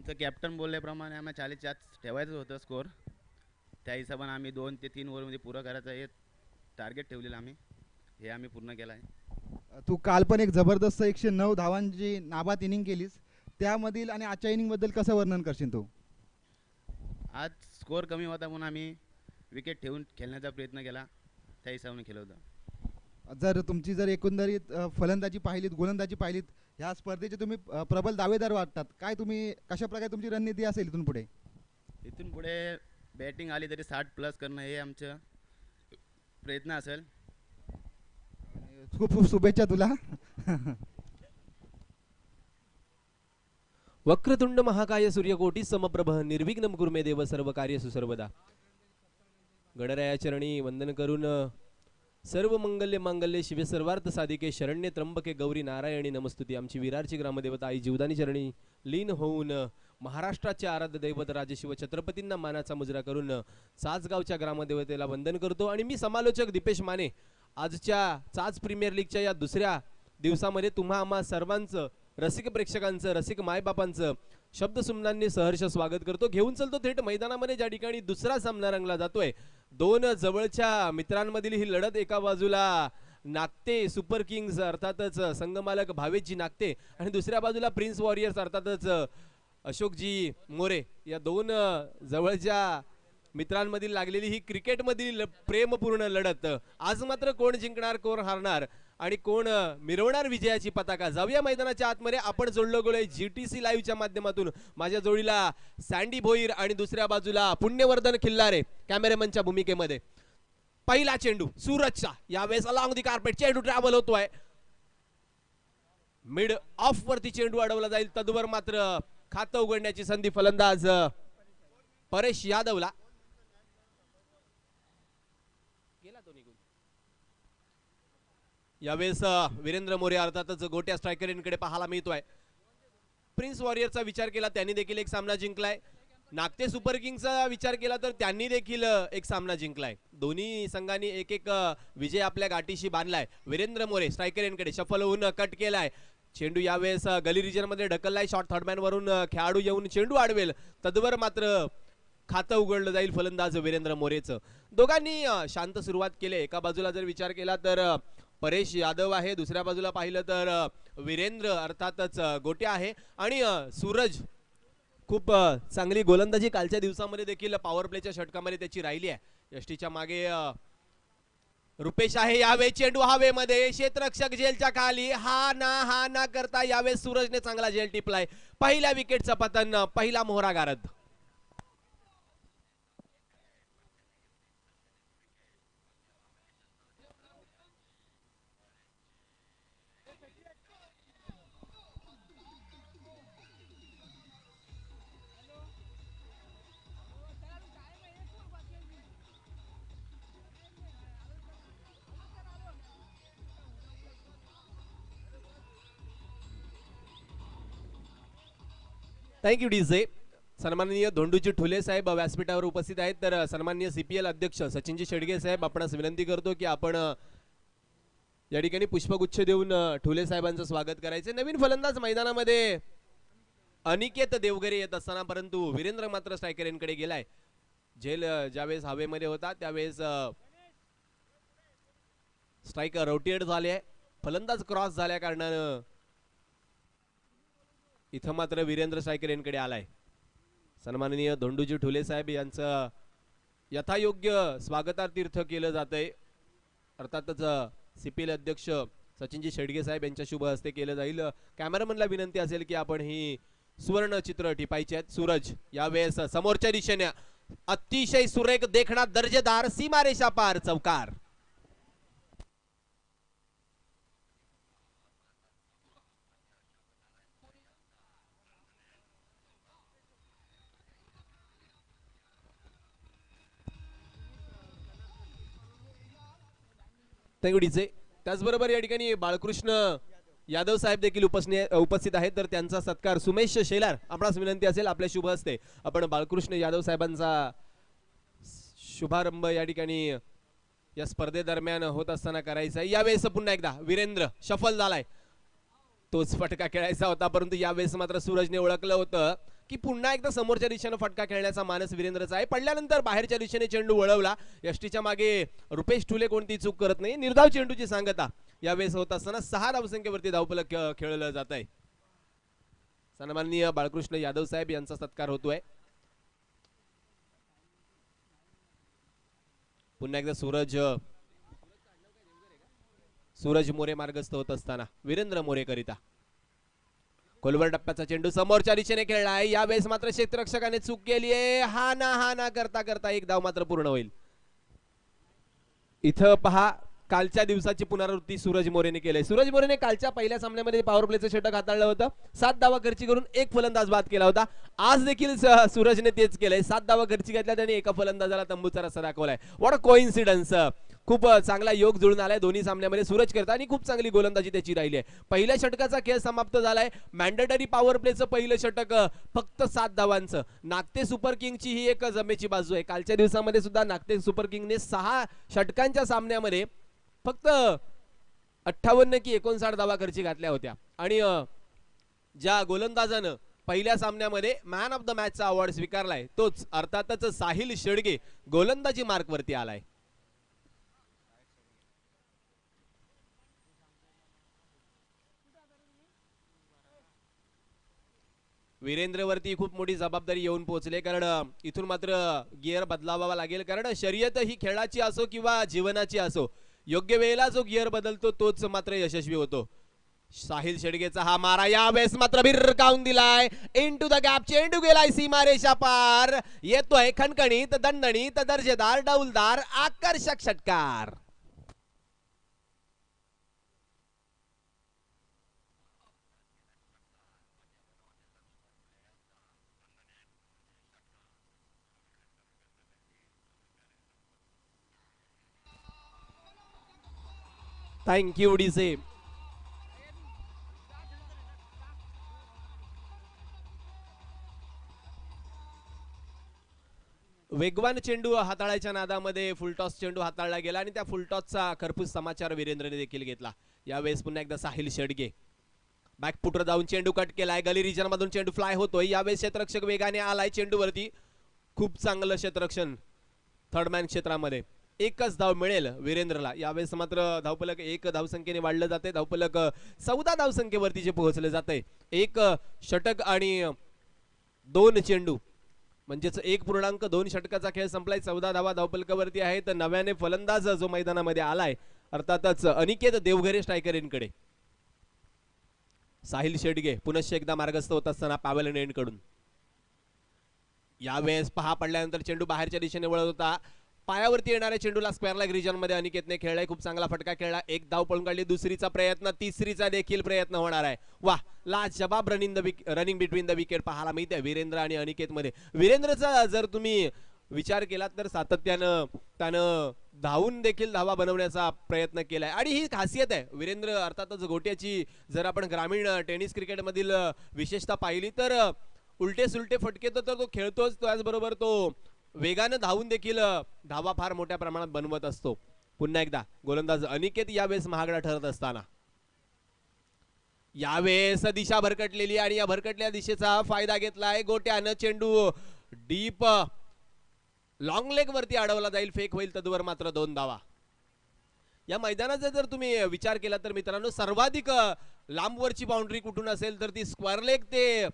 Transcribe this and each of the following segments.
आमचं कॅप्टन बोलल्याप्रमाणे आम्हाला 40च्या आत ठेवायचं होतं स्कोअर. त्या हिशोबाने आम्ही 2 ते 3 ओव्हरमध्ये पुरं करायचं हे टार्गेट ठेवलेलं आम्ही. हे आम्ही पूर्ण केलं आहे. तू काल पण एक जबरदस्त 109 धावांची नाबाद इनिंग केलीस, त्यामधील आणि आजच्या इनिंगबद्दल कसं वर्णन करशील तू? आज स्कोअर कमी होता म्हणून आम्ही विकेट ठेवून खेळण्याचा प्रयत्न केला, त्या हिशोबाने केलं होतं. जर तुमची जर एकंदरीत फलंदाजी पाहिलीत, गोलंदाजी पाहिलीत, ह्या स्पर्धेचे तुम्ही प्रबल दावेदार वाटतात. काय तुम्ही कशा प्रकारे तुमची रणनीती असेल इथून पुढे? इथून पुढे बॅटिंग आली तरी 60 प्लस करणं हे आमचं प्रयत्न असेल. खूप खूप शुभेच्छा तुला. वक्रतुंड महाकाय सूर्यकोटी समप्रभ निर्विघ्नं कुरु मे देव सर्व कार्यसु सर्वदा. गणराया चरणी वंदन करून सर्व मंगल्य मांगल्य शिवे सर्वार्थ साधिके शरण्य त्र्यंबके गौरी नारायणी नमस्तुती. आमची विरारची ग्रामदेवता आई जीवदानी चरणी लीन होऊन महाराष्ट्राचे आराध्य दैवत राजशिव छत्रपतींना मानाचा मुजरा करून चासगावच्या ग्रामदेवतेला वंदन करतो. आणि मी समालोचक दीपेश माने आजच्या चाच प्रीमियर लीगच्या या दुसऱ्या दिवसामध्ये तुम्हा आम्हा सर्वांचं, रसिक प्रेक्षकांचं, रसिक मायबापांचं शब्दसुमनांनी सहर्ष स्वागत करतो. घेऊन चलतो थेट मैदानामध्ये, ज्या ठिकाणी दुसरा सामना रंगला जातोय. दोन जवळच्या मित्रांमधील ही लढत. एका बाजूला नागते सुपर किंग्स अर्थातच संघमालक भावेशजी नागते, आणि दुसऱ्या बाजूला प्रिन्स वॉरियर्स अर्थातच अशोकजी मोरे. या दोन जवळच्या मित्रांमधील लागलेली ही क्रिकेटमधील प्रेमपूर्ण लढत. आज मात्र कोण जिंकणार, कोण हारणार आणि कोण मिरवणार विजयाची पताका? जाऊया मैदानाच्या आतमध्ये. आपण जोडलो गेलोय GTC लाईव्हच्या माध्यमातून. माझ्या जोडीला सँडी भोईर आणि दुसऱ्या बाजूला पुण्यवर्धन खिल्लारे कॅमेरामनच्या भूमिकेमध्ये. पहिला चेंडू सूरजचा, यावेळेस अलॉंग दी कार्पेट चेंडू ट्रॅव्हल होतोय. मिड ऑफ वरती चेंडू अडवला जाईल. तदवर मात्र खातं उघडण्याची संधी फलंदाज परेश यादवला. यावेळेस वीरेंद्र मोरे अर्थातच गोट्या स्ट्रायकरकडे पाहायला मिळतोय. प्रिन्स वॉरियरचा विचार केला, त्यांनी देखील एक सामना जिंकलाय. नागते सुपर किंग्सचा विचार केला तर त्यांनी देखील एक सामना जिंकलाय. दोन्ही संघांनी एक एक विजय आपल्या गाठीशी बांधलाय. वीरेंद्र मोरे स्ट्रायकरकडे शफल होऊन कट केलाय. चेंडू यावेळेस गली रिजन मध्ये ढकललाय. शॉर्ट थर्डमॅन वरून खेळाडू येऊन चेंडू अडवेल. तदवर मात्र खातं उघडलं जाईल फलंदाज वीरेंद्र मोरेचं. दोघांनी शांत सुरुवात केली. एका बाजूला जर विचार केला तर परेश यादव आहे, दुसऱ्या बाजूला पाहिलं तर वीरेंद्र अर्थातच गोट्या आहे, आणि सूरज खूप चांगली गोलंदाजी कालच्या दिवसामध्ये देखील पॉवर प्लेच्या षटकामध्ये त्याची राहिली आहे. यष्टीच्या मागे रुपेश आहे. यावेळी चेंडू हवेमध्ये, क्षेत्ररक्षक झेलच्या खाली. हा ना करता यावेळी सूरजने चांगला झेल टिपलाय. पहिल्या विकेटचं पतन, पहिला मोहरा गारद. Thank you DJ. सन्माननीय धोंडूजी ठुले साहेब व्यासपीठावर उपस्थित आहेत. तर सन्माननीय CPL अध्यक्ष सचिनजी शेडगे साहेब, आपणास विनंती करतो की आपण या ठिकाणी पुष्पगुच्छ देऊन ठुले साहेबांचं स्वागत करायचे. नवीन फलंदाज मैदानामध्ये अनिकेत देवगरे येत असताना, परंतु वीरेंद्र मात्र स्ट्रायकरकडे गेलाय. झेल ज्यावेळेस हवेमध्ये होता त्यावेळेस स्ट्रायकर रोटेट झाले. फलंदाज क्रॉस झाल्या कारणानं इथं मात्र वीरेंद्र स्ट्रायकरकडे आलाय. सन्माननीय धोंडूजी ठुले साहेब यांचं यथायोग्य स्वागतातीर्थ केलं जातंय. अर्थातच CPL अध्यक्ष सचिनजी शेडगे साहेब यांच्या शुभ हस्ते केलं जाईल. कॅमेरामनला विनंती असेल की आपण ही सुवर्ण चित्र टिपायचे आहेत. सूरज यावेळेस समोरच्या दिशेने अतिशय सुरेख देखणा दर्जेदार सीमारेषा पार चौकार. त्याचबरोबर या ठिकाणी बाळकृष्ण यादव साहेब देखील उपस्थित आहेत. तर त्यांचा सत्कार सुमेश शेलार, आपणास विनंती असेल आपल्या शुभ हस्ते आपण बाळकृष्ण यादव साहेबांचा शुभारंभ या ठिकाणी या स्पर्धेदरम्यान होत असताना करायचा आहे. यावेळेस पुन्हा एकदा वीरेंद्र शफल झालाय. तोच फटका खेळायचा होता, परंतु यावेळेस मात्र सूरजने ओळखलं होतं की पुन्हा एकदा समोरच्या दिशेने फटका खेळण्याचा मानस वीरेंद्रचा आहे. पडल्यानंतर बाहेरच्या दिशेने चेंडू वळवला. यष्टीच्या मागे रुपेश ठुले कोणती चूक करत नाही. निर्धाव चेंडूची सांगता यावेळेस होत असताना 6 धावसंख्येवरती धावफलक खेळलं जात आहे. सन्माननीय बाळकृष्ण यादव साहेब यांचा सत्कार होतोय. पुन्हा एकदा सूरज मोरे मार्गस्थ होत असताना वीरेंद्र मोरे करिता खोलवर टप्प्याचा चेंडू समोरच्या दिशेने खेळलाय. यावेळेस मात्र क्षेत्ररक्षकाने चूक केली आहे. हा ना करता करता एक धाव मात्र पूर्ण होईल. इथं पहा कालच्या दिवसाची पुनरावृत्ती सूरज मोरेने केली. सूरज मोरेने कालच्या पहिल्या सामन्यामध्ये पॉवर प्लेचं षटक हाताळलं होतं. 7 धावा खर्ची करून एक फलंदाज बाद केला होता. आज देखील सूरजने तेच केलंय. 7 धावा खर्ची घेतल्या त्याने एका फलंदाजाला तंबूचा रस्ता दाखवलाय. What a coincidence. खूप चांगला योग जुळून आलाय दोन्ही सामन्यामध्ये सूरज करता आणि खूप चांगली गोलंदाजी त्याची राहिली आहे. पहिल्या षटकाचा खेळ समाप्त झालाय. मॅन्डेटरी पॉवर प्लेचं पहिलं षटक फक्त 7 धावांचं. नागते सुपर किंगची ही एक जमेची बाजू आहे. कालच्या दिवसामध्ये सुद्धा नागते सुपर किंगने 6 षटकांच्या सामन्यामध्ये फक्त 58 की 59 धावा खर्ची घातल्या होत्या. आणि ज्या गोलंदाजानं पहिल्या सामन्यामध्ये मॅन ऑफ द मॅचचा अवॉर्ड स्वीकारलाय तोच अर्थातच साहिल शेडगे गोलंदाजी मार्क वरती आलाय. वीरेंद्रवरती खूप मोठी जबाबदारी येऊन पोहोचले. कारण इथून मात्र गिअर बदलावा लागेल. कारण शर्यत ही खेळाची असो किंवा जीवनाची असो योग्य वेळेला जो गिअर बदलतो तोच मात्र यशस्वी होतो. साहिल शेडगेचा हा मारा यावेळेस मात्र भिरकावून दिलाय. इनटू द गॅप चेंडू गेलाय सीमारेषा पार. येतोय खणखणीत दणदणीत दर्जेदार डौलदार आकर्षक षटकार. थँक्यू डीसे. वेगवान चेंडू हाताळायच्या नादामध्ये फुलटॉस चेंडू हाताळला गेला आणि त्या फुलटॉसचा खरपूस समाचार वीरेंद्रने देखील घेतला. यावेळेस पुन्हा एकदा साहिल शेडगे बॅकफुटर जाऊन चेंडू कट केलाय. गली रिजन मधून चेंडू फ्लाय होतोय. यावेळेस क्षेत्ररक्षक वेगाने आलाय चेंडूवरती. खूप चांगलं क्षेत्ररक्षण थर्ड मॅन क्षेत्रामध्ये. एकच धाव मिळेल वीरेंद्रला. यावेळेस मात्र धावफलक 1 धावसंख्येने वाढलं जाते. धावफलक 14 धावसंख्येवरती जे पोहोचले जाते. 1 षटक आणि 2 चेंडू म्हणजेच 1.2 षटकाचा खेळ संपलाय. 14 धावा धावफलकावरती आहेत. नव्याने फलंदाज जो मैदानामध्ये आलाय अर्थातच अनिकेत देवघरे स्ट्रायकरकडे. साहिल शेडगे पुनश्च एकदा मार्गस्थ होत असताना पॅवेलियन एंड कडून. यावेळेस पहा पडल्यानंतर चेंडू बाहेरच्या दिशेने वळत होता. पायावरती येणाऱ्या चेंडूला स्क्वेअर लेग रिजन मध्ये अनिकेतने खेळलाय. खूप चांगला फटका खेळला. 1 धाव पळून काढली. दुसरीचा प्रयत्न, तिसरीचा देखील प्रयत्न होणार आहे. वा लाजवाब रनिंग बिटवीन द विकेट पाहायला मिळते वीरेंद्र आणि अनिकेत मध्ये. वीरेंद्रचा जर तुम्ही विचार केला तर सातत्यानं त्यानं धावून देखील धावा बनवण्याचा प्रयत्न केलाय आणि ही खासियत आहे वीरेंद्र अर्थातच गोट्याची. जर आपण ग्रामीण टेनिस क्रिकेट मधील विशेषता पाहिली तर उलटे सुलटे फटके तर तो खेळतोच. त्याचबरोबर तो वेगानं धावून देखील धावा फार मोठ्या प्रमाणात बनवत असतो. पुन्हा एकदा गोलंदाज अनिकेत यावेळेस महागडा ठरत असताना यावेळेस दिशा भरकटलेली आणि या भरकटल्या दिशेचा फायदा घेतलाय गोट्यानं. चेंडू डीप लॉंग लेग वरती अडवला जाईल. फेक होईल. तदवर मात्र 2 धावा. या मैदानाचा जर तुम्ही विचार केला तर मित्रांनो सर्वाधिक लांबवरची बाउंड्री कुठून असेल तर ती स्क्वेअर लेग ते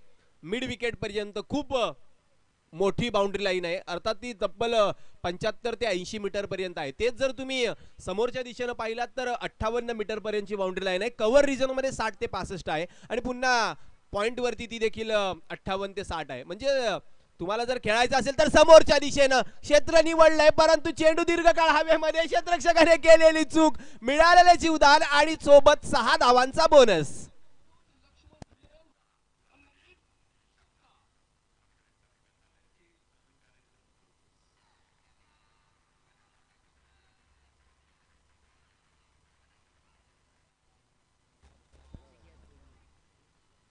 मिड विकेट पर्यंत खूप मोठी बाउंड्री लाईन आहे. अर्थात ती तब्बल 75 ते 80 मीटर पर्यंत आहे. तेच जर तुम्ही समोरच्या दिशेने पाहिलात तर 58 मीटर पर्यंतची बाउंड्री लाईन आहे. कव्हर रिजन मध्ये 60 ते 65 आहे आणि पुन्हा पॉइंट वरती ती देखील 58 ते 60 आहे. म्हणजे तुम्हाला जर खेळायचं असेल तर समोरच्या दिशेनं क्षेत्र निवडलंय परंतु चेंडू दीर्घकाळ हवेमध्ये. क्षेत्ररक्षकाने केलेली चूक. मिळालेले जीवदान आणि सोबत 6 धावांचा बोनस.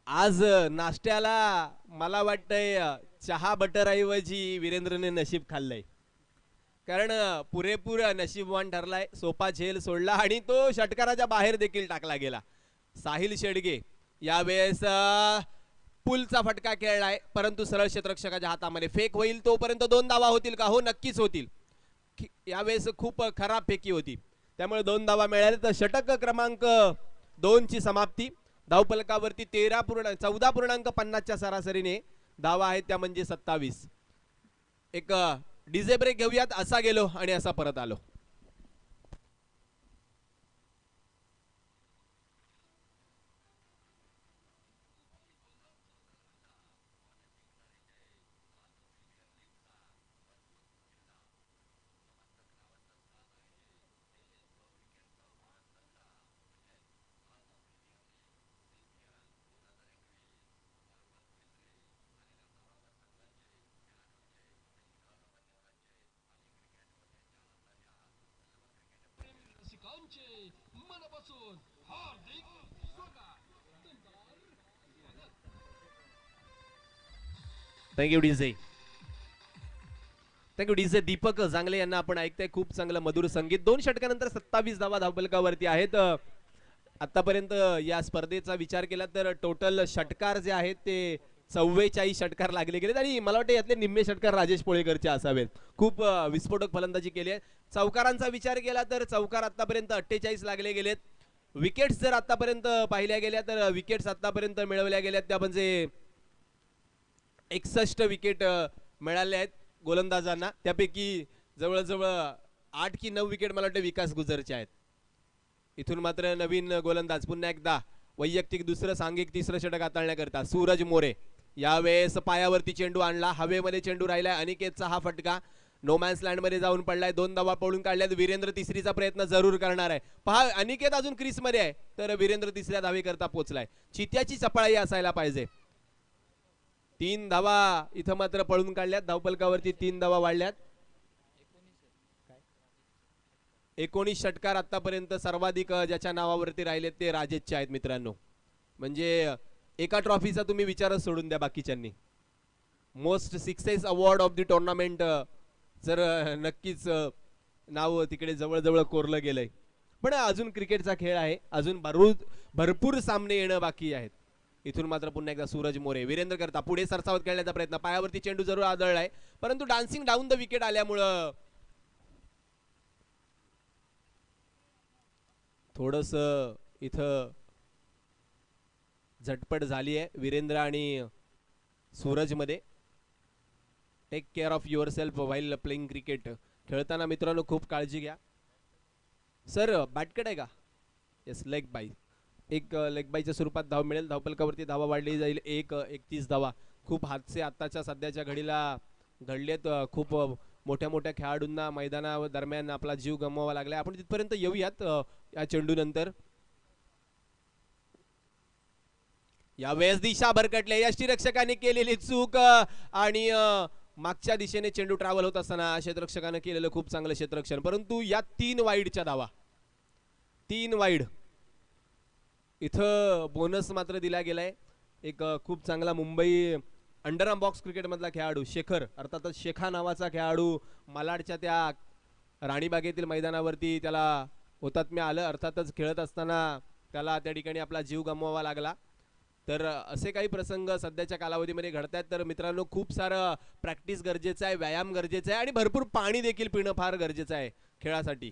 आज नाश्त्याला मला वाटतंय चहा बटर ऐवजी वीरेंद्रने नशीब खाल्लंय. कारण पुरेपूर नशीबवान ठरलाय. सोपा झेल सोडला आणि तो षटकाराच्या बाहेर देखील टाकला गेला. साहिल शेडगे यावेळेस पुलचा फटका खेळलाय, परंतु सरळ क्षेत्ररक्षकाच्या हातामध्ये फेक होईल. तोपर्यंत 2 धावा होतील का? हो, नक्कीच होतील. यावेळेस खूप खराब फेकी होती, त्यामुळे 2 धावा मिळाल्या. तर षटक क्रमांक 2 ची समाप्ती. धावफलकावरती 14.50च्या सरासरीने धावा आहेत, त्या म्हणजे 27. एक डीजे ब्रेक घेऊयात. असा गेलो आणि असा परत आलो. Thank you DJ. Thank you DJ. Deepak Jangle यांना आपण ऐकताय. खूप चांगलं मधुर संगीत. 2 षटकानंतर 27 धावा धावफलकावरती आहेत. आतापर्यंत या स्पर्धेचा विचार केला तर टोटल षटकार जे आहेत ते 44 षटकार लागले गेलेत आणि मला वाटतं यातले निम्मे षटकार राजेश पोळेकरचे असावेत. खूप विस्फोटक फलंदाजी केली आहे. चौकारांचा विचार केला तर चौकार आतापर्यंत 48 लागले गेलेत. विकेट्स जर आतापर्यंत पाहिल्या गेल्या तर विकेट्स आतापर्यंत मिळवल्या गेल्यात त्या म्हणजे 61 विकेट मिळाल्या आहेत गोलंदाजांना. त्यापैकी जवळजवळ 8 की 9 विकेट मला वाटतं विकास गुजरचे आहेत. इथून मात्र नवीन गोलंदाज पुन्हा एकदा वैयक्तिक दुसरं सांघिक तिसरं षटक हाताळण्याकरता सूरज मोरे. यावेळेस पायावरती चेंडू आणला, हवेमध्ये चेंडू राहिलाय. अनिकेतचा हा फटका नोमॅन्स लँड मध्ये जाऊन पडलाय. 2 धावा पळून काढल्यात. वीरेंद्र तिसरीचा प्रयत्न जरूर करणार आहे. पहा, अनिकेत अजून क्रीज मध्ये आहे तर वीरेंद्र तिसऱ्या धावेकरता पोहोचलाय. चित्याची चपळाई असायला पाहिजे. 3 धावा इथं मात्र पळून काढल्यात. धावफलकावरती 3 धावा वाढल्यात. 19 षटकार आतापर्यंत सर्वाधिक ज्याच्या नावावरती राहिलेत ते राजेशचे आहेत मित्रांनो. म्हणजे एका ट्रॉफीचा तुम्ही विचारच सोडून द्या बाकीच्यांनी. Most sixes award of the tournament जर नक्कीच नाव तिकडे जवळजवळ कोरलं गेलंय. पण अजून क्रिकेटचा खेळ आहे, अजून भरपूर सामने येणं बाकी आहेत. इथून मात्र पुन्हा एकदा सूरज मोरे वीरेंद्र करता पुढे सरसावत खेळण्याचा प्रयत्न. पायावरती चेंडू जरूर आदळलाय, परंतु डान्सिंग डाऊन द विकेट आल्यामुळं थोडस इथं झटपट झाली आहे वीरेंद्र आणि सूरज मध्ये. Take care of your self while playing cricket. खेळताना मित्रांनो खूप काळजी घ्या. सर बॅटकट आहे का? Yes, leg bye. एक लेग बायच्या स्वरूपात धाव मिळेल. धावफलकावरती धावा वाढली जाईल. 31 धावा. खूप हादसे आत्ताच्या सध्याच्या घडीला घडलेत. खूप मोठ्या मोठ्या खेळाडूंना मैदानादरम्यान आपला जीव गमवावा लागला. आपण तिथपर्यंत येऊयात या चेंडू नंतर. यावेळेस दिशा भरकटले. यष्टीरक्षकाने केलेली चूक आणि मागच्या दिशेने चेंडू ट्रॅव्हल होत असताना क्षेत्ररक्षकाने केलेलं खूप चांगलं क्षेत्ररक्षण. परंतु या 3 वाईडच्या धावा, 3 वाईड. इथं बोनस मात्र दिला गेलाय. एक खूप चांगला मुंबई अंडरआर्म बॉक्स क्रिकेट मधला खेळाडू शेखर, अर्थातच शेखा नावाचा खेळाडू मालाडच्या त्या राणीबागेतील मैदानावरती त्याला हुतात्म्य आलं. अर्थातच खेळत असताना त्याला त्या ठिकाणी आपला जीव गमवावा लागला. तर असे काही प्रसंग सध्याच्या कालावधीमध्ये घडतात. तर मित्रांनो खूप सारं प्रॅक्टिस गरजेचं आहे, व्यायाम गरजेचा आहे आणि भरपूर पाणी देखील पिणं फार गरजेचं आहे खेळासाठी.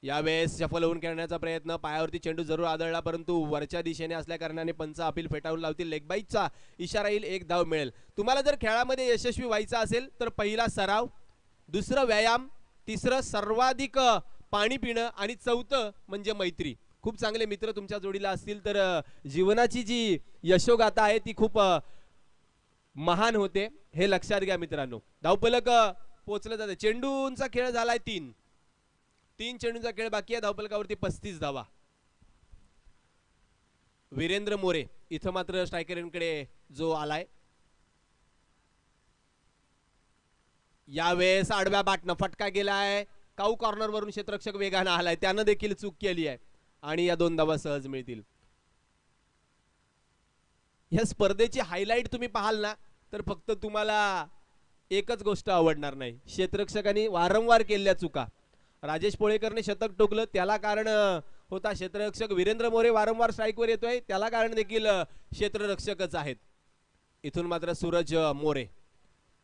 यावेळेस सफल होऊन खेळण्याचा प्रयत्न. पायावरती चेंडू जरूर आदळला, परंतु वरच्या दिशेने असल्या कारणाने पंच अपील फेटाळून लावतील. लेग बाईचा इशारा येईल, 1 धाव मिळेल. तुम्हाला जर खेळामध्ये यशस्वी व्हायचं असेल तर पहिला सराव, दुसरं व्यायाम, तिसरं सर्वाधिक पाणी पिणं आणि चौथं म्हणजे मैत्री. खूप चांगले मित्र तुमच्या जोडीला असतील तर जीवनाची जी यशोगाथा आहे ती खूप महान होते, हे लक्षात घ्या मित्रांनो. धावफलक पोहोचलं जाते. चेंडूंचा खेळ झालाय 3 चेंडूंचा खेळ बाकी आहे. धावफलकावरती 35 धावा. वीरेंद्र मोरे इथं मात्र स्ट्रायकरांकडे जो आलाय. यावेळेस आडव्या बाटनं फटका गेलाय. काऊ कॉर्नर वरून क्षेत्ररक्षक वेगानं आलाय, त्यानं देखील चूक केली आहे आणि या 2 धावा सहज मिळतील. या स्पर्धेची हायलाइट तुम्ही पाहाल ना तर फक्त तुम्हाला एकच गोष्ट आवडणार नाही. क्षेत्ररक्षकांनी वारंवार केलेल्या चुका. राजेश पोळेकरने शतक टोकलं, त्याला कारण होता क्षेत्ररक्षक. वीरेंद्र मोरे वारंवार स्ट्राईकवर येतोय, त्याला कारण देखील क्षेत्ररक्षकच आहेत. इथून मात्र सूरज मोरे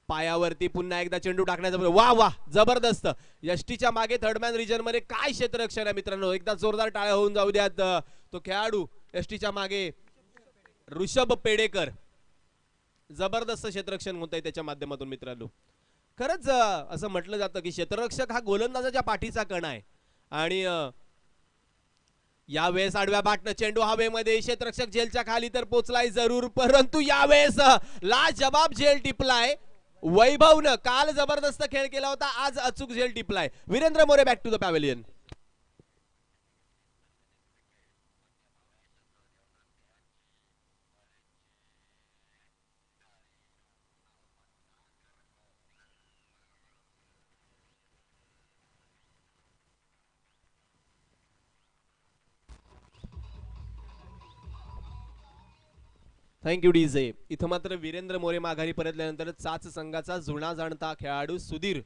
पायावरती पुन्हा एकदा चेंडू टाकण्याचा वा वा जबरदस्त. यष्टीच्या मागे थर्डमॅन रिजन मध्ये काय क्षेत्ररक्षण आहे मित्रांनो. एकदा जोरदार टाळ्या होऊन जाऊ द्यात. तो खेळाडू यष्टीच्या मागे ऋषभ पेडेकर जबरदस्त क्षेत्ररक्षण होत आहे त्याच्या माध्यमातून मित्रांनो. खरंच असं म्हटलं जातं की क्षेत्ररक्षक हा गोलंदाजाच्या पाठीचा कणा आहे. आणि यावेळेस आडव्या बाटनं चेंडू हवेमध्ये क्षेत्ररक्षक झेलच्या खाली तर पोचलाय जरूर, परंतु यावेळेस लाजबाब झेल टिपलाय वैभवनं. काल जबरदस्त खेळ केला होता, आज अचूक झेल टिपलाय. Virendra More back to the pavilion. Thank you DJ. इथं मात्र वीरेंद्र मोरे माघारी परतल्यानंतर चाच संघाचा जुना जाणता खेळाडू सुधीर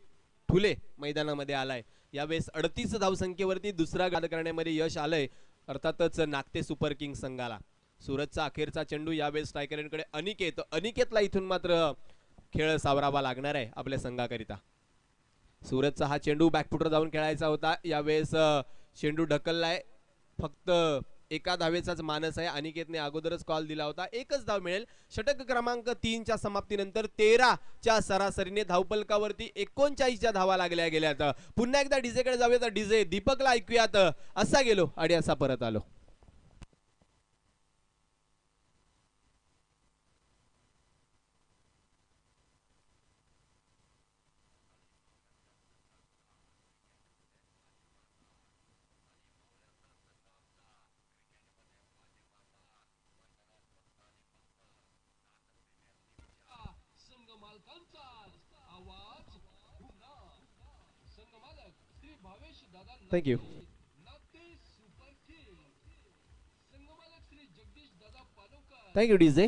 ठुले मैदानामध्ये आलाय. यावेळेस 38 धावसंख्येवरती दुसरा गाड करण्यामध्ये यश आलंय अर्थातच नागते सुपर किंग संघाला. सूरजचा अखेरचा चेंडू यावेळेस स्ट्रायकरकडे अनिकेत. अनिकेतला इथून मात्र खेळ सावरावा लागणार आहे आपल्या संघाकरिता. सूरजचा हा चेंडू बॅकफुटर जाऊन खेळायचा होता. यावेळेस चेंडू ढकललाय. फक्त एका धावेचाच मानस आहे. अनिकेतने अगोदरच कॉल दिला होता. एकच धाव मिळेल. षटक क्रमांक 3च्या समाप्तीनंतर 13च्या सरासरीने धावपलकावरती 39च्या धावा लागल्या गेल्यात. पुन्हा एकदा डीजेकडे जाऊयात. डीजे दीपकला ऐकूयात. असा गेलो आणि असा परत आलो. थँक्यू. Thank you DJ.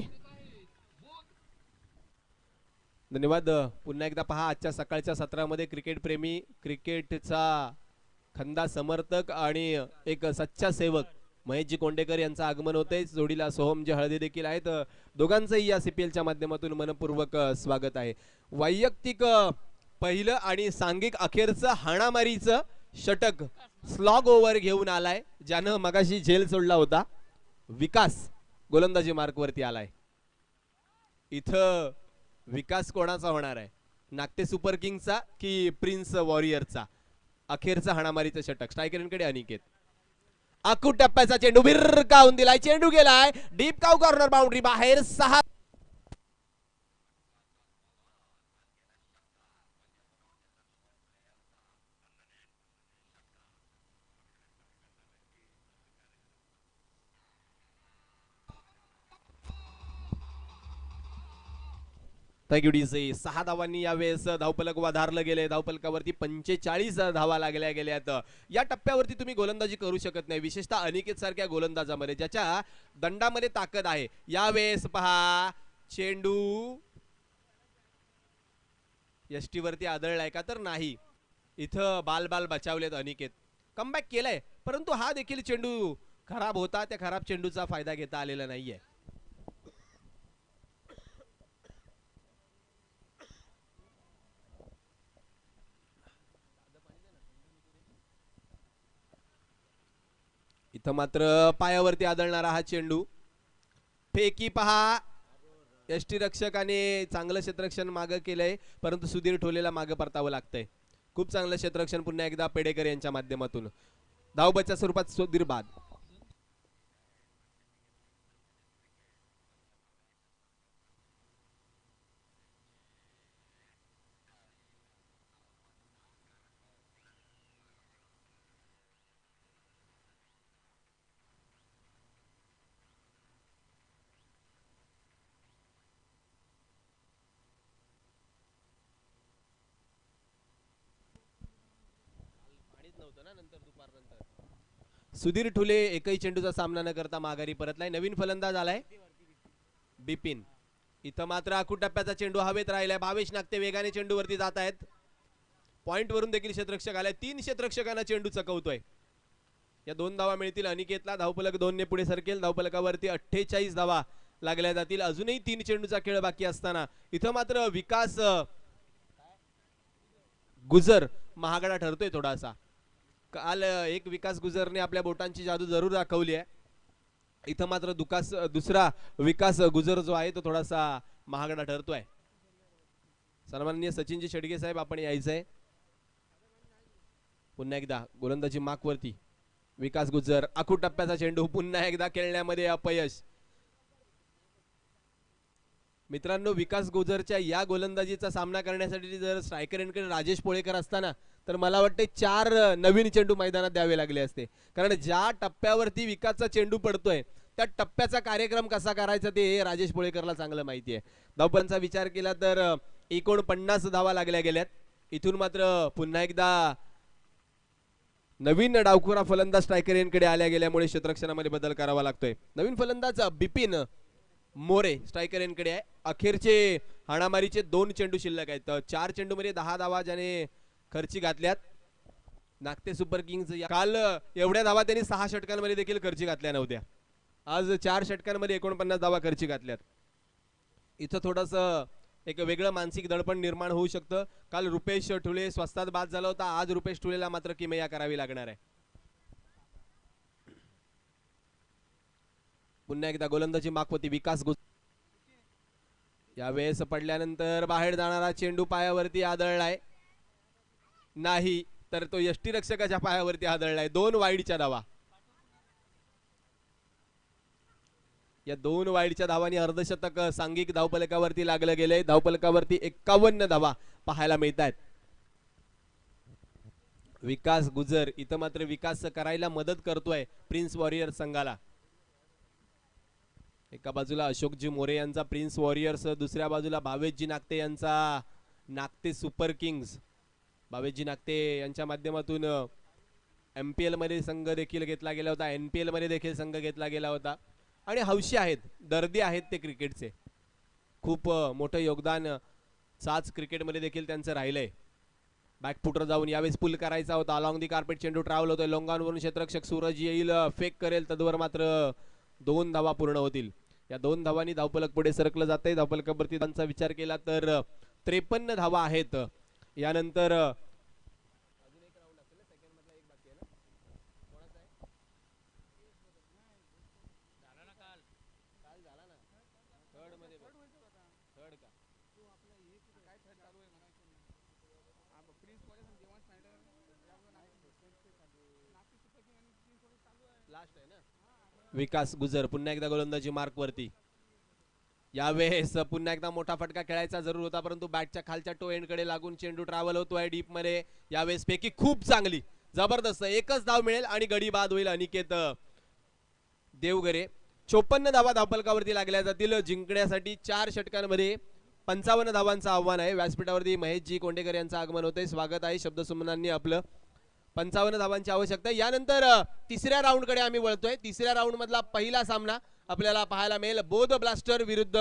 धन्यवाद. पुन्हा एकदा पहा आजच्या सकाळच्या सत्रामध्ये क्रिकेट प्रेमी, क्रिकेटचा खंदा समर्थक आणि एक सच्चा सेवक महेशजी कोंडेकर यांचं आगमन होते. जोडीला सोहमजी हळदे देखील आहेत. दोघांचंही या सीपीएलच्या माध्यमातून मनपूर्वक स्वागत आहे. वैयक्तिक पहिलं आणि सांघिक अखेरचं हाणामारीचं षटक स्लॉग ओव्हर घेऊन आलाय ज्यानं मगाशी झेल सोडला होता. विकास गोलंदाजी मार्कवरती आलाय. इथं विकास कोणाचा होणार आहे, नागते सुपर किंगचा की प्रिन्स वॉरियरचा? अखेरचा हाणामारीचं षटक स्ट्रायकरकडे अनिकेत. आखू टप्प्याचा चेंडू भिरकावून दिलाय. चेंडू गेलाय डीप काव कॉर्नर बाउंड्री बाहेर. 6. Thank you DJ. 6 धावांनी यावेळेस धावपलक वधारलं गेले. धावपलकावरती 45 धावा लागल्या गेल्यात. या टप्प्यावरती तुम्ही गोलंदाजी करू शकत नाही, विशेषतः अनिकेत सारख्या गोलंदाजामध्ये ज्याच्या दंडामध्ये ताकद आहे. यावेळेस पहा चेंडू यष्टीवरती आदळलाय का तर नाही. इथं बाल बचावलेत अनिकेत. कमबॅक केलाय परंतु हा देखील चेंडू खराब होता. त्या खराब चेंडूचा फायदा घेता आलेला नाहीये. इथं मात्र पायावरती आदळणारा हा चेंडू. फेकी पहा. यष्टी रक्षकाने चांगलं क्षेत्ररक्षण मागं केलंय परंतु सुधीर ठोलेला मागं परतावं लागतंय. खूप चांगलं क्षेत्ररक्षण पुन्हा एकदा पेडेकर यांच्या माध्यमातून. धावबच्या स्वरूपात सुधीर बाद. सुधीर ठुले एकही चेंडूचा सामना न करता माघारी परतलाय. नवीन फलंदाज आलाय बिपिन. इथं मात्र आखू टप्प्याचा चेंडू हवेत राहिलाय. भावेश नागते वेगाने चेंडूवरती जात आहेत. पॉइंट वरून देखील क्षेत्ररक्षक आलाय. 3 क्षेत्ररक्षकांना चेंडू चकवतोय. या 2 धावा मिळतील अनिकेतला. धावपलक 2 ने पुढे सरकेल. धावपलकावरती 48 धावा लागल्या जातील. अजूनही 3 चेंडूचा खेळ बाकी असताना इथं मात्र विकास गुजर महागडा ठरतोय थोडासा. काल एक विकास गुजरने आपल्या बोटांची जादू जरूर दाखवली आहे. इथं मात्र दुसरा विकास गुजर जो आहे तो थोडासा महागडा ठरतोय. सन्माननीय सचिनजी शेडगे साहेब आपण यायचंय. पुन्हा एकदा गोलंदाजी मार्कवरती विकास गुजर. आखूड टप्प्याचा चेंडू पुन्हा एकदा खेळण्यामध्ये अपयश. मित्रांनो, विकास गुजरच्या या गोलंदाजीचा सामना करण्यासाठी जर स्ट्रायकर एंडकडे राजेश पोळेकर असताना तर मला वाटते 4 नवीन चेंडू मैदानात द्यावे लागले असते. कारण ज्या टप्प्यावरती विकासचा चेंडू पडतोय त्या टप्प्याचा कार्यक्रम कसा करायचा ते राजेश पोळेकरला चांगलं माहिती आहे. धावपळांचा विचार केला तर 49 धावा लागल्या गेल्यात. इथून मात्र पुन्हा एकदा नवीन डावखुरा फलंदाज स्ट्रायकर एंडकडे आल्या गेल्यामुळे क्षेत्ररक्षणामध्ये बदल करावा लागतोय. नवीन फलंदाज बिपिन मोरे स्ट्रायकर एंडकडे आहे. अखेरचे हाणामारीचे 2 चेंडू शिल्लक आहेत. 4 चेंडूमध्ये 10 धावा ज्याने खर्ची घातल्यात. नागते सुपर किंग्स काल एवढ्या धावा त्यांनी 6 षटकांमध्ये देखील खर्ची घातल्या नव्हत्या. आज 4 षटकांमध्ये 49 धावा खर्ची घातल्यात. इथं थोडस एक वेगळं मानसिक दडपण निर्माण होऊ शकतं. काल रुपेश ठुले स्वस्तात बाद झाला होता. आज रुपेश ठुलेला मात्र किमया करावी लागणार आहे. पुन्हा एकदा गोलंदाजी मागवती विकास यावेळेस पडल्यानंतर बाहेर जाणारा चेंडू पायावरती आदळलाय. नाही तर तो यष्टीरक्षकाच्या पायावरती आदळलाय. 2 वाईडच्या धावा. या 2 वाईडच्या धावांनी अर्धशतक सांघिक धावफलकावरती लागलं गेलंय. धावफलकावरती 51 धावा पाहायला मिळत आहेत. विकास गुजर इथं मात्र विकास करायला मदत करतोय प्रिन्स वॉरियर संघाला. एका बाजूला अशोकजी मोरे यांचा प्रिन्स वॉरियर्स, दुसऱ्या बाजूला भावेशजी नागते यांचा नागते सुपर किंग्स. भावेशजी नागते यांच्या माध्यमातून MPL मध्ये संघ देखील घेतला गेला होता. NPL मध्ये देखील संघ घेतला गेला होता. आणि हौशी आहेत, दर्दी आहेत ते क्रिकेटचे. खूप मोठं योगदान साच क्रिकेटमध्ये देखील त्यांचं राहिलंय. बॅकफुटर जाऊन यावेळेस पुल करायचा होता. अलॉंग दी कार्पेट चेंडू ट्रॅव्हल होतोय. लोंगांवरून क्षेत्ररक्षक सूरज येईल, फेक करेल, तद्वर मात्र 2 धावा पूर्ण होतील. या 2 धावांनी धावफलक पुढे सरकलं जातंय. धावफलकावरती त्यांचा विचार केला तर 53 धावा आहेत. यानंतर विकास गुजर पुन्हा एकदा गोलंदाजी मार्कवरती. यावेळेस पुन्हा एकदा मोठा फटका खेळायचा जरूर होता, परंतु बॅटच्या खालच्या टो एंडकडे लागून चेंडू ट्रॅव्हल होतोय डीप मध्ये. यावेळेस पैकी खूप चांगली जबरदस्त एकच धाव मिळेल आणि गडी बाद होईल अनिकेत देवगरे. 54 धावा धावफलकावरती लागल्या जातील. जिंकण्यासाठी 4 षटकांमध्ये 55 धावांचं आव्हान आहे. व्यासपीठावरती महेशजी कोंडेकर यांचं आगमन होतंय. स्वागत आहे शब्दसुमनांनी आपलं. 55 धावांची आवश्यकता. यानंतर तिसऱ्या राऊंडकडे आम्ही वळतोय. तिसऱ्या राऊंड मधला पहिला सामना आपल्याला पाहायला मिळेल बोध ब्लास्टर विरुद्ध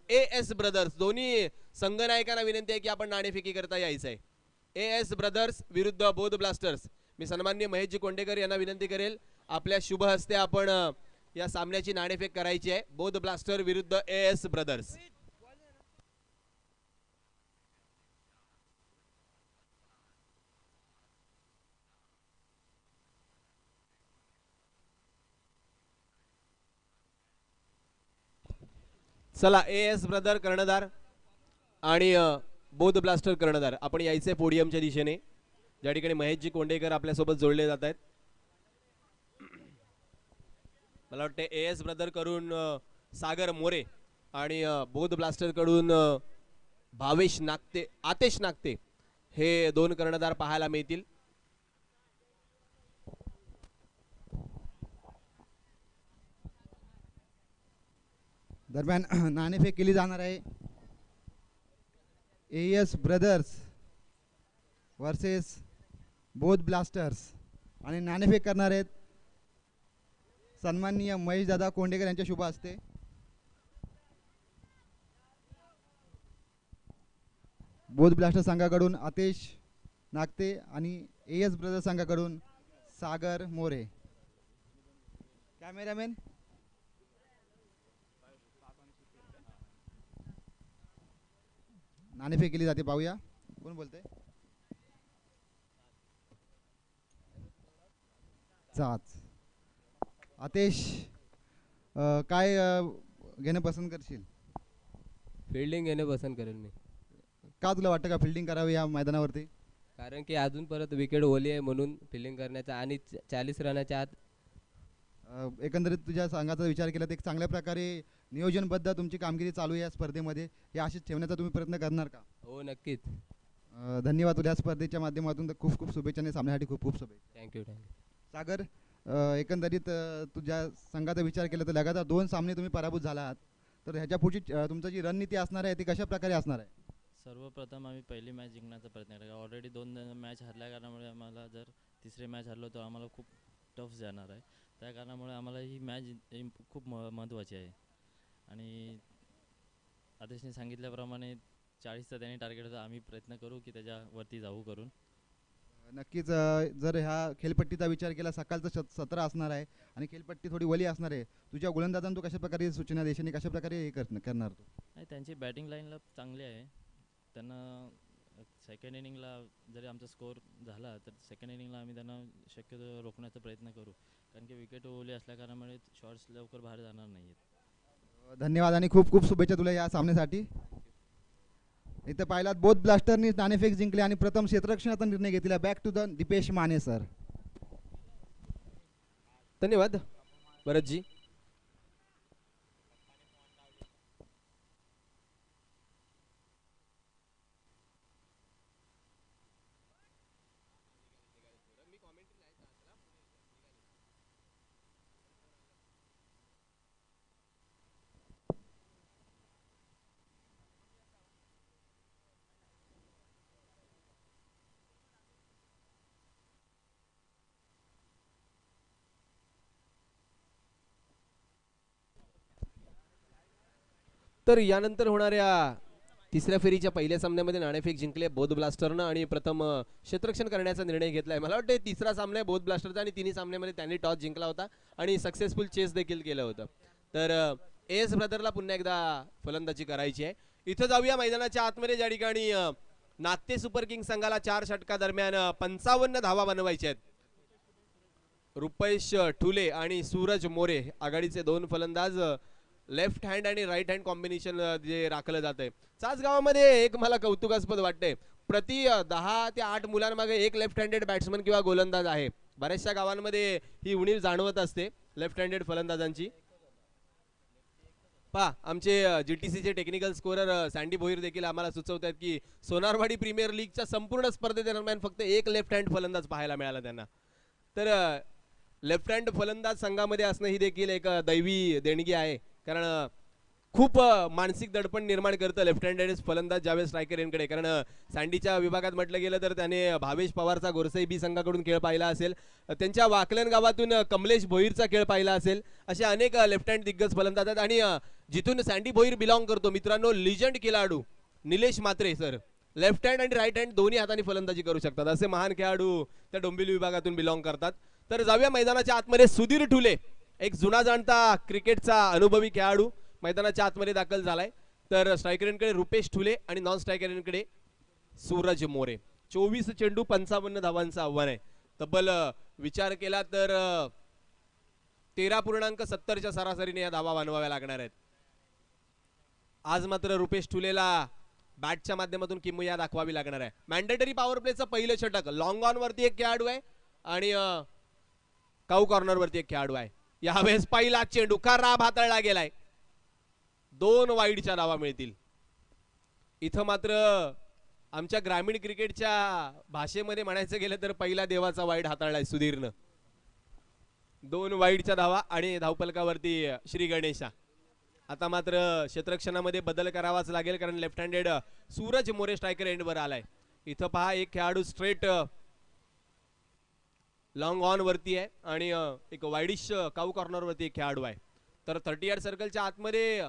AS ब्रदर्स. दोन्ही संघनायकांना विनंती आहे की आपण नाणेफेकी करता यायचंय. AS ब्रदर्स विरुद्ध बोध ब्लास्टर्स. मी सन्माननीय महेशजी कोंडेकर यांना विनंती करेल आपल्या शुभ हस्ते आपण या सामन्याची नाणेफेक करायची आहे. बोध ब्लास्टर विरुद्ध AS ब्रदर्स. चला AS ब्रदर कर्णधार आणि बोध ब्लास्टर कर्णधार आपण यायचंय पोडियमच्या दिशेने, ज्या ठिकाणी महेशजी कोंडेकर आपल्यासोबत जोडले जात आहेत. मला वाटते AS ब्रदर कडून सागर मोरे आणि बोध ब्लास्टर कडून भावेश नागते, आतेश नागते हे 2 कर्णधार पाहायला मिळतील. दरम्यान नाणेफेक केली जाणार आहे. AS ब्रदर्स वर्सेस बोध ब्लास्टर्स आणि नाणेफेक करणार आहेत सन्माननीय महेशदादा कोंडेकर यांच्या शुभ हस्ते. बोध ब्लास्टर संघाकडून आतेश नागते आणि AS ब्रदर्स संघाकडून सागर मोरे. कॅमेरामॅन नाणेफेक केली जाते, पाहूया कोण बोलतंय. चाच. आतेश, काय घेणं पसंत करशील? फिल्डिंग घेणे पसंत करेल मी, का तुला वाटतं का फिल्डिंग करावी या मैदानावरती? कारण की अजून परत विकेट ओली आहे म्हणून फिल्डिंग करण्याचा आणि 40 रनाच्या आत. एकंदरीत तुझ्या संघाचा विचार केला तर एक चांगल्या प्रकारे नियोजनबद्ध तुमची कामगिरी चालू आहे या स्पर्धेमध्ये, हे अशीच ठेवण्याचा तुम्ही प्रयत्न करणार का? हो नक्कीच. धन्यवाद. तुला स्पर्धेच्या माध्यमातून तर खूप खूप शुभेच्छा आणि सामन्यासाठी खूप खूप शुभेच्छा. Thank you thank you. सागर, एकंदरीत तुझ्या संघाचा विचार केला तर लगातार 2 सामने तुम्ही पराभूत झाला आहात, तर ह्याच्या पुढची तुमची जी रणनीती असणार आहे ती कशा प्रकारे असणार आहे? सर्वप्रथम आम्ही पहिली मॅच जिंकण्याचा प्रयत्न केला. ऑलरेडी 2 मॅच हरल्या कारणामुळे आम्हाला जर तिसरी मॅच हरलो तर आम्हाला खूप टफ जाणार आहे. त्या कारणामुळे आम्हाला ही मॅच खूप महत्त्वाची आहे. आणि आदेशने सांगितल्याप्रमाणे 40चा त्यांनी टार्गेट होता, आम्ही प्रयत्न करू की त्याच्यावरती जाऊ करून. नक्कीच. जर ह्या खेळपट्टीचा विचार केला, सकाळचं सत्र असणार आहे आणि खेळपट्टी थोडी वली असणार आहे, तुझ्या गोलंदाजांना तू कशा प्रकारे सूचना देशील आणि कशा प्रकारे हे करणार तू? नाही, त्यांची बॅटिंग लाईनला चांगली आहे. त्यांना सेकंड इनिंगला जरी आमचा स्कोअर झाला तर सेकंड इनिंगला आम्ही त्यांना शक्यतो रोखण्याचा प्रयत्न करू, कारण की विकेट ओली असल्याकारणामुळे शॉट्स लवकर बाहेर जाणार नाही आहेत. धन्यवाद आणि खूप खूप शुभेच्छा तुला या सामन्यासाठी. इथं पाहिलात बोथ ब्लास्टरनी नाणेफेक जिंकले आणि प्रथम क्षेत्ररक्षणाचा निर्णय घेतला. Back to the Deepesh Mane sir. धन्यवाद भरतजी. तर यानंतर होणाऱ्या तिसऱ्या फेरीच्या पहिल्या सामन्यामध्ये नाणेफेक जिंकले बोध ब्लास्टरनं आणि प्रथम क्षेत्ररक्षण करण्याचा निर्णय घेतलाय. मला वाटतं तिसरा सामना आहे बोध ब्लास्टरचा आणि तिन्ही सामन्यामध्ये त्यांनी टॉस जिंकला होता आणि सक्सेसफुल चेस देखील केलं होतं. तर एस ब्रदरला पुन्हा एकदा फलंदाजी करायची आहे. इथं जाऊया मैदानाच्या आतमध्ये, ज्या ठिकाणी नाते सुपर किंग संघाला 4 षटका दरम्यान 55 धावा बनवायच्या आहेत. रुपेश ठुले आणि सूरज मोरे आघाडीचे 2 फलंदाज, लेफ्ट हँड आणि राईट हँड कॉम्बिनेशन जे राखलं जात आहे. चासगावामध्ये एक मला कौतुकास्पद वाटते, प्रति 10 ते 8 मुलांमागे एक लेफ्ट हँडेड बॅट्समन किंवा गोलंदाज आहे. बऱ्याचशा गावांमध्ये ही उणीव जाणवत असते लेफ्ट हँडेड फलंदाजांची. पहा, आमचे GTCचे टेक्निकल स्कोरर सँडी भोईर देखील आम्हाला सुचवतात की सोनारवाडी प्रीमियर लीगच्या संपूर्ण स्पर्धेदरम्यान फक्त एक लेफ्ट हँड फलंदाज पाहायला मिळाला त्यांना. तर लेफ्ट हँड फलंदाज संघामध्ये असणं ही देखील एक दैवी देणगी आहे, कारण खूप मानसिक दडपण निर्माण करतं लेफ्ट हँडेड फलंदाज ज्यावेळेस स्ट्रायकर यांकडे. कारण सँडीच्या विभागात म्हटलं गेलं तर त्याने भावेश पवारचा गोरसाई बी संघाकडून खेळ पाहिला असेल, त्यांच्या वाकलन गावातून कमलेश भोईरचा खेळ पाहिला असेल, असे अनेक लेफ्ट हँड दिग्गज फलंदाज आहेत. आणि जिथून सँडी भोईर बिलॉंग करतो मित्रांनो, लिजंड खेळाडू Nilesh Mhatre sir left hand आणि राईट हँड दोन्ही हाताने फलंदाजी करू शकतात. असे महान खेळाडू त्या डोंबिवली विभागातून बिलॉंग करतात. तर जाऊया मैदानाच्या आतमध्ये. सुधीर ठुले, एक जुना जाणता क्रिकेटचा अनुभवी खेळाडू, मैदानाच्या आतमध्ये दाखल झालाय. तर स्ट्रायकरांकडे रुपेश ठुले आणि नॉन स्ट्रायकरांकडे सूरज मोरे. 24 चेंडू 55 धावांचं आव्हान आहे. तब्बल विचार केला तर 13.70च्या सरासरीने या धावा बनवाव्या लागणार आहेत. आज मात्र रुपेश ठुलेला बॅटच्या माध्यमातून किमया दाखवावी लागणार आहे. मॅन्डेटरी पॉवर प्लेचं पहिलं षटक. लॉंग ऑन वरती एक खेळाडू आहे आणि काऊ कॉर्नर वरती एक खेळाडू आहे. यावेळेस पहिला चेंडू खराब हाताळला गेलाय. 2 वाईडच्या धावा मिळतील. इथं मात्र आमच्या ग्रामीण क्रिकेटच्या भाषेमध्ये म्हणायचं गेलं तर पहिला देवाचा वाईड हाताळलाय सुधीरनं. 2 वाईडच्या धावा आणि धावफलकावरती श्री गणेशा. आता मात्र क्षेत्ररक्षणामध्ये बदल करावाच लागेल, कारण left handed Suraj More striker एंडवर आलाय. इथं पहा, एक खेळाडू स्ट्रेट लॉंग ऑन वरती आहे आणि एक वाईडिश काऊ कॉर्नर वरती एक खेळाडू आहे. तर 30 यार्ड सर्कलच्या आतमध्ये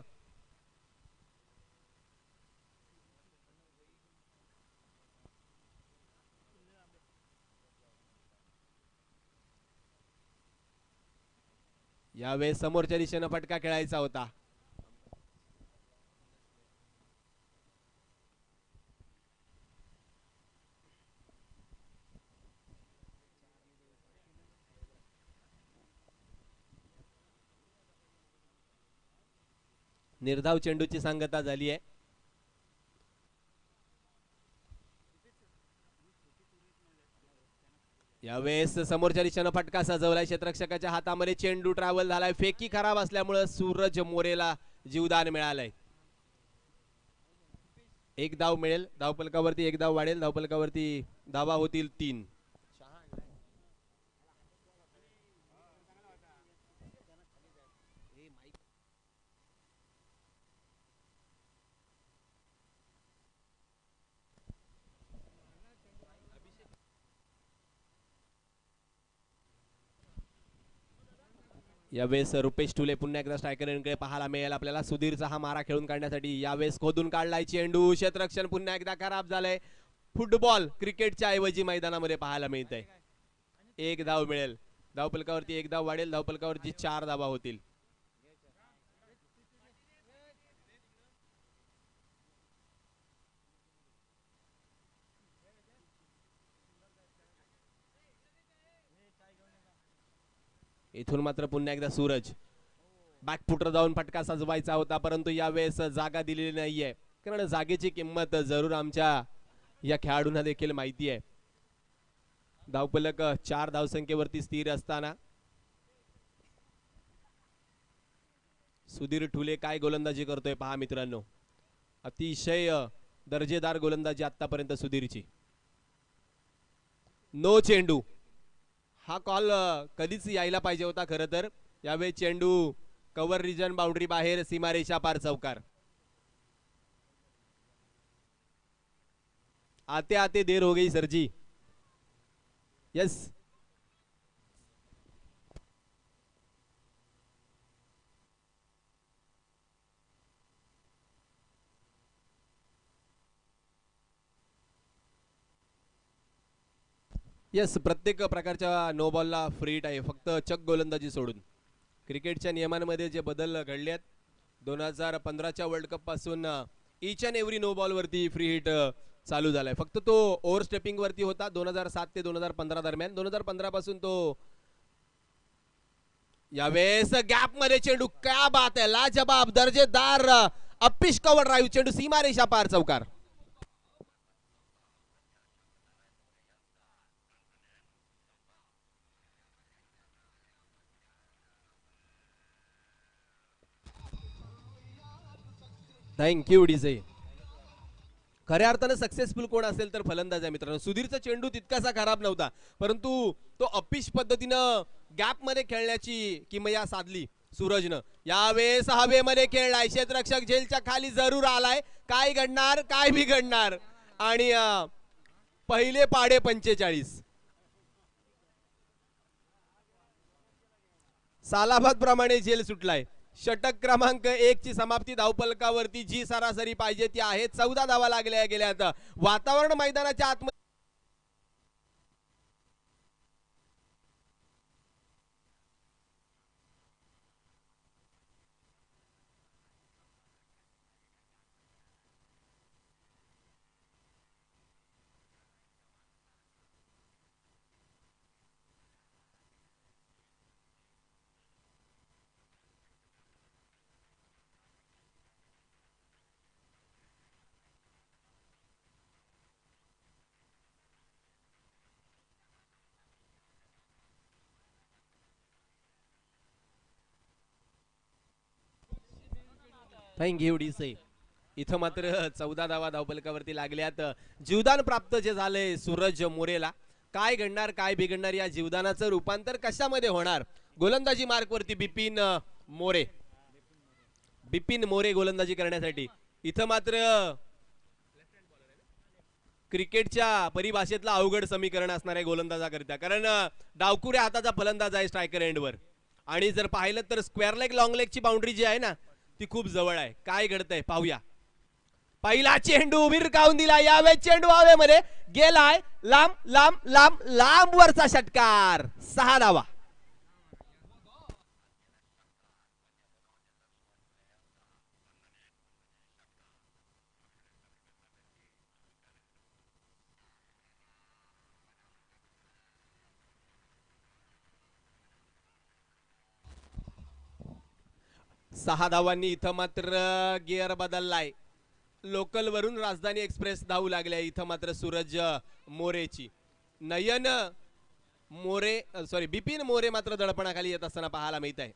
यावेळेस समोरच्या दिशेनं फटका खेळायचा होता. निर्धाव चेंडूची सांगता झाली आहे. यावेळेस समोरच्या दिशेनं फटका सजवलाय क्षेत्ररक्षकाच्या हातामध्ये. चेंडू ट्रॅव्हल झालाय. फेकी खराब असल्यामुळे सूरज मोरेला जीवदान मिळालंय. एक धाव मिळेल. धावफलकावरती एक धाव वाढेल. धावफलकावरती धावा होतील 3. यावेळेस रुपेश टुले पुन्हा एकदा स्ट्रायकरकडे पाहायला मिळेल आपल्याला. सुधीरचा हा मारा खेळून काढण्यासाठी यावेळेस खोदून काढलाय चेंडू. क्षेत्ररक्षण पुन्हा एकदा खराब झालंय. फुटबॉल क्रिकेटच्या ऐवजी मैदानामध्ये पाहायला मिळतंय. एक धाव मिळेल. धावफलकावरती एक धाव वाढेल. धावफलकावरती 4 धावा होतील. इथून मात्र पुन्हा एकदा सूरज बॅकफुटर जाऊन फटका सजवायचा होता, परंतु यावेळेस जागा दिलेली नाहीये. कारण जागेची किंमत जरूर आमच्या या खेळाडूंना देखील माहिती आहे. धावफलक 4 धावसंख्येवरती स्थिर असताना सुधीर ठुले काय गोलंदाजी करतोय पहा मित्रांनो. अतिशय दर्जेदार गोलंदाजी आतापर्यंत सुधीरची. नो चेंडू हा कॉल कधीच यायला पाहिजे होता खरं तर. यावेळी चेंडू कव्हर रिजन बाउंड्री बाहेर सीमारेषा पार चौकार. आते आते देर हो गई सरजी. यस यस प्रत्येक प्रकारच्या नो बॉलला फ्री हिट आहे, फक्त चक गोलंदाजी सोडून. क्रिकेटच्या नियमांमध्ये जे बदल घडले आहेत 2015च्या वर्ल्ड कप पासून each and every no ball वरती फ्री हिट चालू झालाय. फक्त तो ओव्हर स्टेपिंग वरती होता 2007 ते 2015 दरम्यान. 2015 पासून तो यावेळेस गॅप मध्ये चेंडू. क्या बात आहे, लाजवाब दर्जेदार अप्पिश कव्हर ड्राईव्ह. चेंडू सीमारेषा पार चौकार. Thank you DJ. खऱ्या अर्थानं सक्सेसफुल कोण असेल तर फलंदाज आहे मित्रांनो. सुधीरचा चेंडू तितकासा खराब नव्हता, परंतु तो अपिश पद्धतीनं गॅप मध्ये खेळण्याची किमया साधली सूरजनं. यावेळेस हवेमध्ये खेळलाय. क्षेत्ररक्षक झेलच्या खाली जरूर आलाय. काय घडणार काय बिघडणार. आणि पहिले पाडे 45. सालाबाद प्रमाणे झेल सुटलाय. षटक क्रमांक 1 ची समाप्ती धावफलकावरती जी सरासरी पाहिजे ती आहे. 14 धावा लागल्या गेल्यात. वातावरण मैदानाच्या आतमध्ये थँक्यू डीसे. इथं मात्र 14 धावा धावफलकावरती लागल्यात. जीवदान प्राप्त जे झालंय सूरज मोरेला. काय घडणार काय बिघडणार, या जीवदानाचं रूपांतर कशामध्ये होणार. गोलंदाजी मार्क वरती बिपिन मोरे. बिपिन मोरे गोलंदाजी करण्यासाठी. इथं मात्र क्रिकेटच्या परिभाषेतला अवघड समीकरण असणार आहे गोलंदाजाकरिता, कारण डावकुऱ्या हाताचा फलंदाज आहे स्ट्रायकर एंडवर. आणि जर पाहिलं तर स्क्वेअर लेग लॉंग लेगची बाउंड्री जी आहे ना ती खूप जवळ आहे. काय घडतंय पाहूया. पहिला चेंडू विरकावून दिला. यावेळेस चेंडू हवेमध्ये गेलाय. लांब लांब लांब लांब वरचा षटकार. 6 धावा. 6 धावांनी इथं मात्र गिअर बदललाय. लोकल वरून राजधानी एक्सप्रेस धावू लागल्या. इथं मात्र सूरज मोरेची. नयन मोरे सॉरी बिपिन मोरे मात्र दडपणाखाली येत असताना पाहायला मिळत आहे.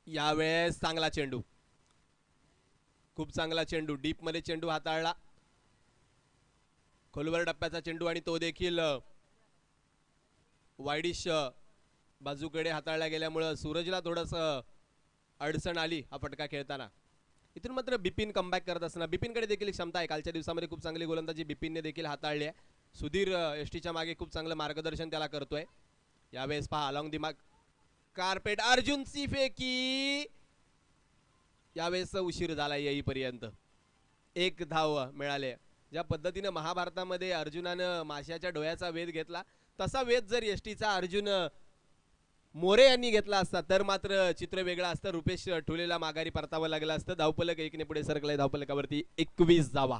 यावेळेस चांगला चेंडू, खूप चांगला चेंडू, डीप मध्ये चेंडू हाताळला. खोलवर डप्प्याचा चेंडू आणि तो देखील वाईडिश बाजूकडे हाताळला गेल्यामुळं सूरजला थोडस अडचण आली हा फटका खेळताना. इथून मात्र बिपिन कमबॅक करत असताना बिपिनकडे देखील क्षमता आहे. कालच्या दिवसामध्ये खूप चांगली गोलंदाजी बिपिनने देखील हाताळली आहे. सुधीर एसटीच्या मागे खूप चांगलं मार्गदर्शन त्याला करतोय. यावेळेस पहा अलॉंग दिमाग कार्पेट अर्जुनची फेकी. यावेळेस उशीर झाला येईपर्यंत. 1 धाव मिळाले. ज्या पद्धतीने महाभारतामध्ये अर्जुनानं माशाच्या डोळ्याचा वेध घेतला तसा वेध जर एसटीचा अर्जुन मोरे यांनी घेतला असता तर मात्र चित्र वेगळं असतं. रुपेश ठुलेला माघारी परतावं लागलं असतं. धावपलक 1 ने पुढे सरकलाय. धावपलकावरती 21 धावा.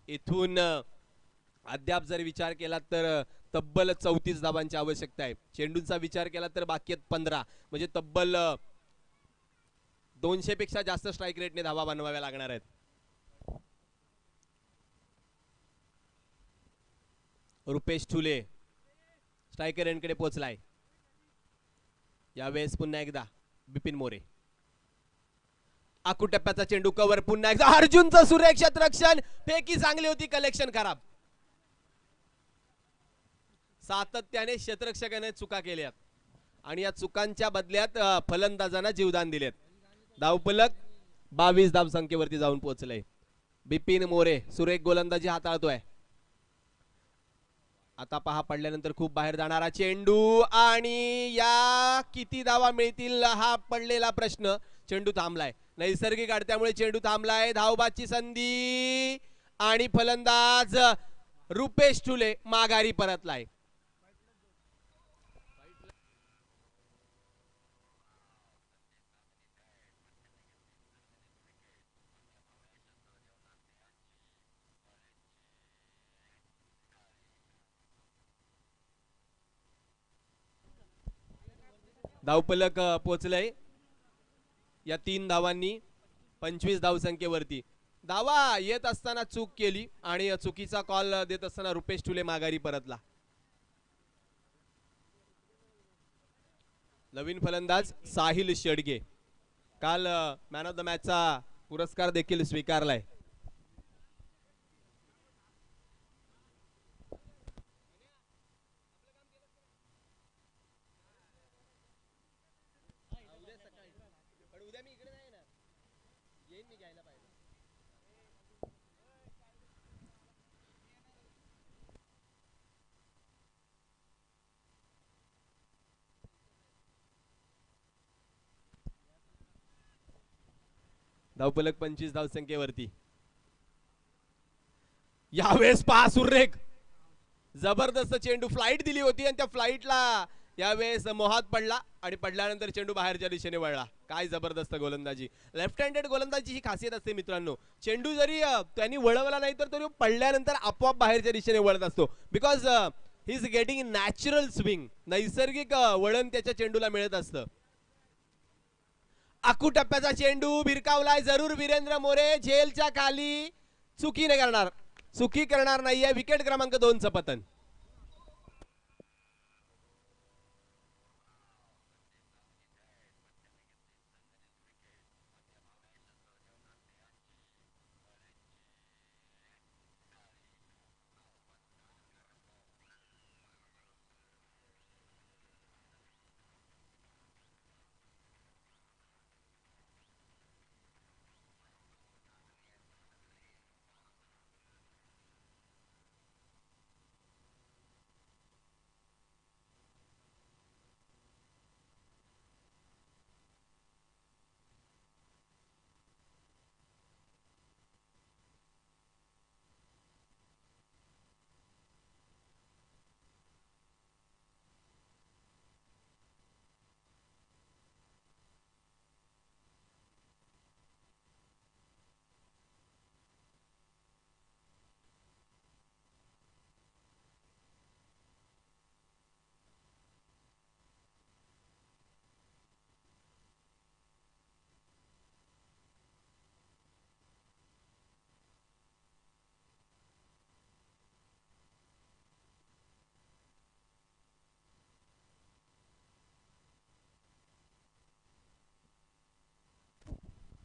इथून अद्याप जर विचार केला तर तब्बल 34 धावांची आवश्यकता आहे. चेंडूंचा विचार केला तर बाकी आहेत 15, म्हणजे तब्बल 200 पेक्षा जास्त स्ट्राईक रेटने धावा बनवाव्या लागणार आहेत. रुपेश ठुले स्ट्रायकर एंडकडे पोहोचलाय. यावेळेस पुन्हा एकदा बिपिन मोरे. आखू टप्प्याचा चेंडू कव्हर पुन्हा एकदा अर्जुनचं सुरेख क्षेत्ररक्षण. फेकी चांगली होती, कलेक्शन खराब. सातत्याने क्षेत्ररक्षकाने चुका केल्यात आणि या चुकांच्या बदल्यात फलंदाजांना जीवदान दिलेत. धावफलक 22 धाव संख्येवरती जाऊन पोहोचले. बिपिन मोरे सुरेख गोलंदाजी हाताळतोय. आता पहा पडल्यानंतर खूप बाहेर जाणारा चेंडू आणि या किती धावा मिळतील हा पडलेला प्रश्न. चेंडू थांबलाय. नैसर्गिक अडत्यामुळे चेंडू थांबलाय. धावबाची संधी आणि फलंदाज रुपेश ठुले माघारी परतलाय. धावफलक पोहोचलंय या 3 धावांनी 25 धावसंख्येवरती. धावा येत असताना चूक केली आणि चुकीचा कॉल देत असताना रुपेश ठुले माघारी परतला. नवीन फलंदाज साहिल शेडगे काल मॅन ऑफ द मॅचचा पुरस्कार देखील स्वीकारलाय. धावफलक 25 धावसंख्येवरती. यावेळेस पहा सुरेख जबरदस्त चेंडू. फ्लाइट दिली होती आणि त्या फ्लाइटला यावेळेस मोहात पडला आणि पडल्यानंतर चेंडू बाहेरच्या दिशेने वळला. काय जबरदस्त गोलंदाजी. लेफ्ट हँडेड गोलंदाजी ही खासियत असते मित्रांनो. चेंडू जरी त्यांनी वळवला नाही तर तो पडल्यानंतर आपोआप बाहेरच्या दिशेने वळत असतो. Because he is getting natural swing. नैसर्गिक वळण त्याच्या चेंडूला मिळत असतं. आखू टप्प्याचा चेंडू भिरकावलाय. जरूर वीरेंद्र मोरे झेलच्या खाली चुकी करणार नाहीये. विकेट क्रमांक 2 चं पतन.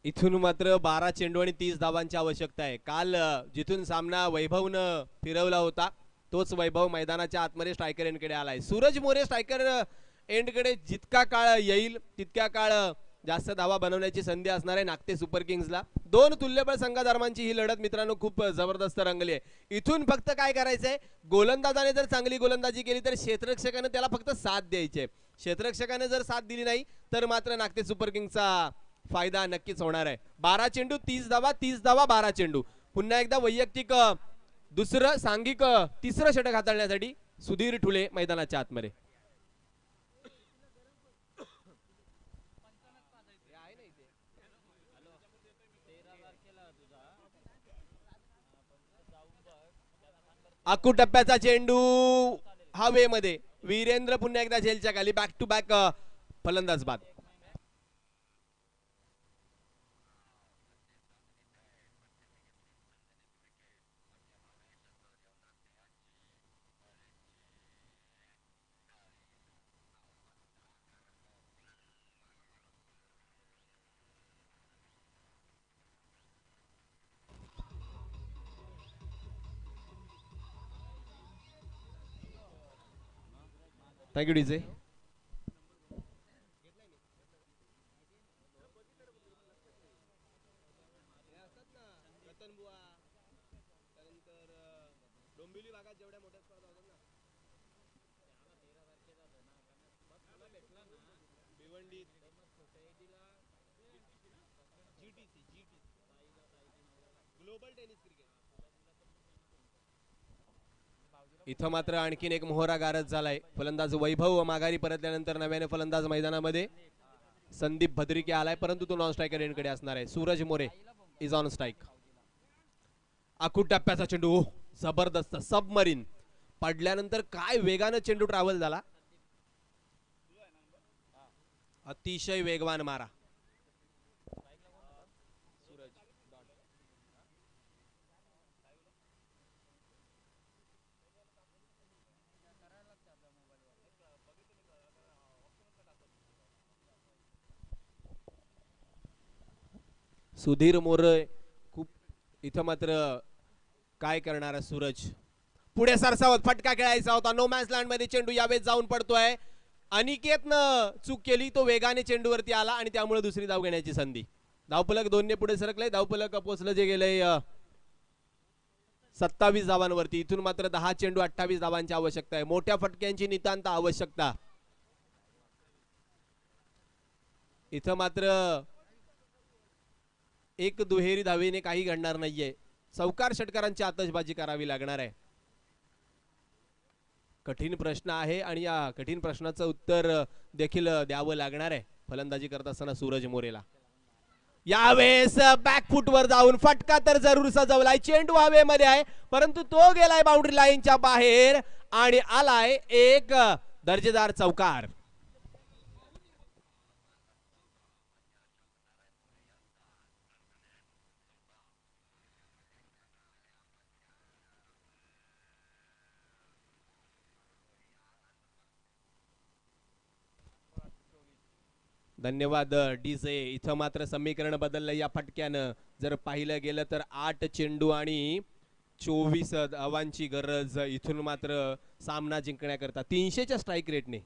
इथून मात्र 12 चेंडू आणि 30 धावांची आवश्यकता आहे. काल जिथून सामना वैभवनं फिरवला होता तोच वैभव मैदानाच्या आतमध्ये स्ट्रायकर एंडकडे आलाय. सूरज मोरे स्ट्रायकर एंडकडे जितका काळ येईल तितक्या काळ जास्त धावा बनवण्याची संधी असणार आहे नागटे सुपर किंग्सला. दोन तुल्यबळ संघादरम्यानची ही लढत मित्रांनो खूप जबरदस्त रंगली आहे. इथून फक्त काय करायचंय, गोलंदाजाने जर चांगली गोलंदाजी केली तर क्षेत्ररक्षकाने त्याला फक्त साथ द्यायची आहे. क्षेत्ररक्षकाने जर साथ दिली नाही तर मात्र नागटे सुपर किंग्सचा फायदा नक्कीच होणार आहे. 12 चेंडू 30 धावा, 30 धावा 12 चेंडू. पुन्हा एकदा वैयक्तिक दुसरं सांघिक तिसरं षटक हाताळण्यासाठी सुधीर ठुले मैदानाच्या आतमध्ये. आकू टप्प्याचा चेंडू हवेमध्ये. वीरेंद्र पुन्हा एकदा झेलच्या खाली. बॅक टू बॅक फलंदाज बाद. Thank you DJ. इथं मात्र आणखीन एक मोहरा गारद झालाय. फलंदाज वैभव माघारी परतल्यानंतर नव्याने फलंदाज मैदानामध्ये. संदीप भद्रिके आलाय परंतु तो नॉन स्ट्रायकर एंडकडे असणार आहे. Suraj More is on strike. आखू टप्प्याचा चेंडू जबरदस्त सबमरीन. पडल्यानंतर काय वेगानं चेंडू ट्रॅव्हल झाला. अतिशय वेगवान मारा. सुधीर मोरे खूप. इथं मात्र काय करणार सूरज. पुढे सरसावत फटका खेळायचा होता. नो मॅच लँड मध्ये चेंडू यावेळेस जाऊन पडतोय. अनिकेतनं चूक केली. तो वेगाने चेंडूवरती आला आणि त्यामुळे दुसरी धाव घेण्याची संधी. धावफलक 2 ने पुढे सरकलंय. धावफलक पोहोचलं जे गेलंय 27 धावांवरती. इथून मात्र 10 चेंडू 28 धावांची आवश्यकता आहे. मोठ्या फटक्यांची नितांत आवश्यकता. इथं मात्र एक दुहेरी धावेने काही घडणार नाहीये. चौकार षटकारांची आतषबाजी करावी लागणार आहे. कठीण प्रश्न आहे आणि या कठीण प्रश्नाचं उत्तर देखील द्यावं लागणार आहे फलंदाजी करत असताना सूरज मोरेला. यावेळेस बॅकफुटवर जाऊन फटका तर जरूर सजवलाय. चेंडू हवेमध्ये आहे परंतु तो गेलाय बाउंड्री लाईनच्या बाहेर आणि आलाय एक दर्जेदार चौकार. धन्यवाद डीजे. इथं मात्र समीकरण बदललं या फटक्यानं. जर पाहिलं गेलं तर 8 चेंडू आणि 24 धावांची गरज इथून मात्र सामना जिंकण्याकरता 300च्या स्ट्राईक रेटने.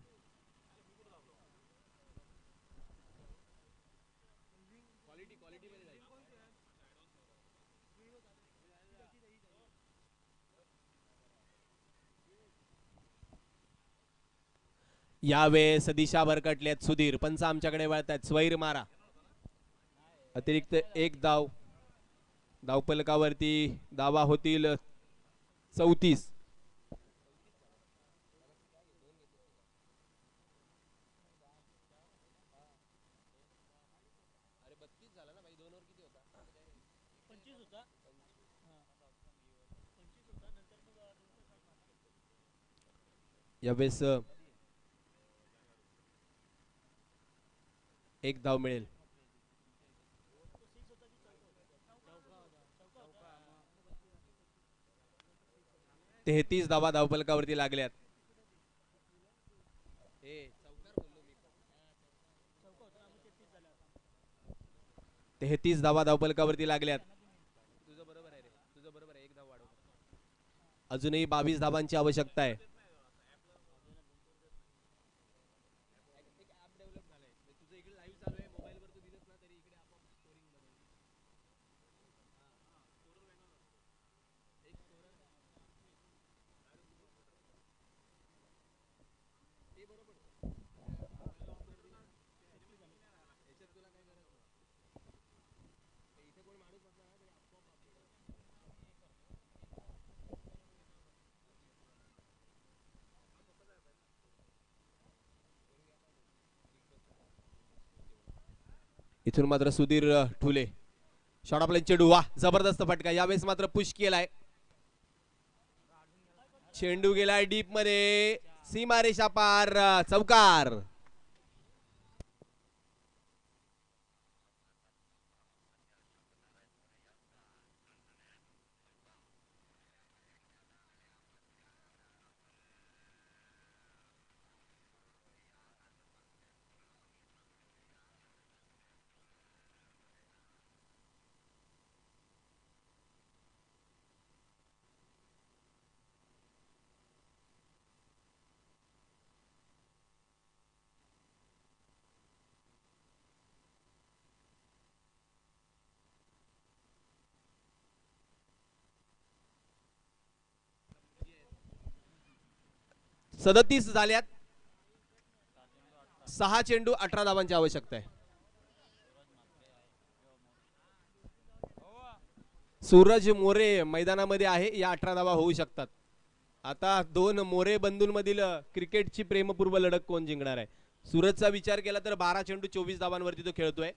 यावेळेस दिशा भरकटल्यात सुधीर. पंच आमच्याकडे वळतायत. स्वैर मारा. अतिरिक्त एक धाव. धावफलकावरती धावा होतील 34. यावेळेस एक धाव मिळेल. तेहतीस धावा धावफलकावरती लागल्यात. 33 धावा धावपलकावरती लागल्यात. अजूनही 22 धावांची आवश्यकता आहे. इथून मात्र सुधीर ठुले शॉट ऑफ लाईन चेंडू. वा जबरदस्त फटका. यावेळेस मात्र पुश केलाय. चेंडू गेलाय डीप मध्ये. सीमारेषा पार. चौकार. सदतीस झाल्यात. 6 चेंडू 18 धावांची आवश्यकता आहे. सूरज मोरे मैदानामध्ये आहे. या 18 धावा होऊ शकतात. आता दोन मोरे बंधूंमधील क्रिकेटची प्रेमपूर्व लढत कोण जिंकणार आहे. सूरजचा विचार केला तर 12 चेंडू 24 धावांवरती तो खेळतोय.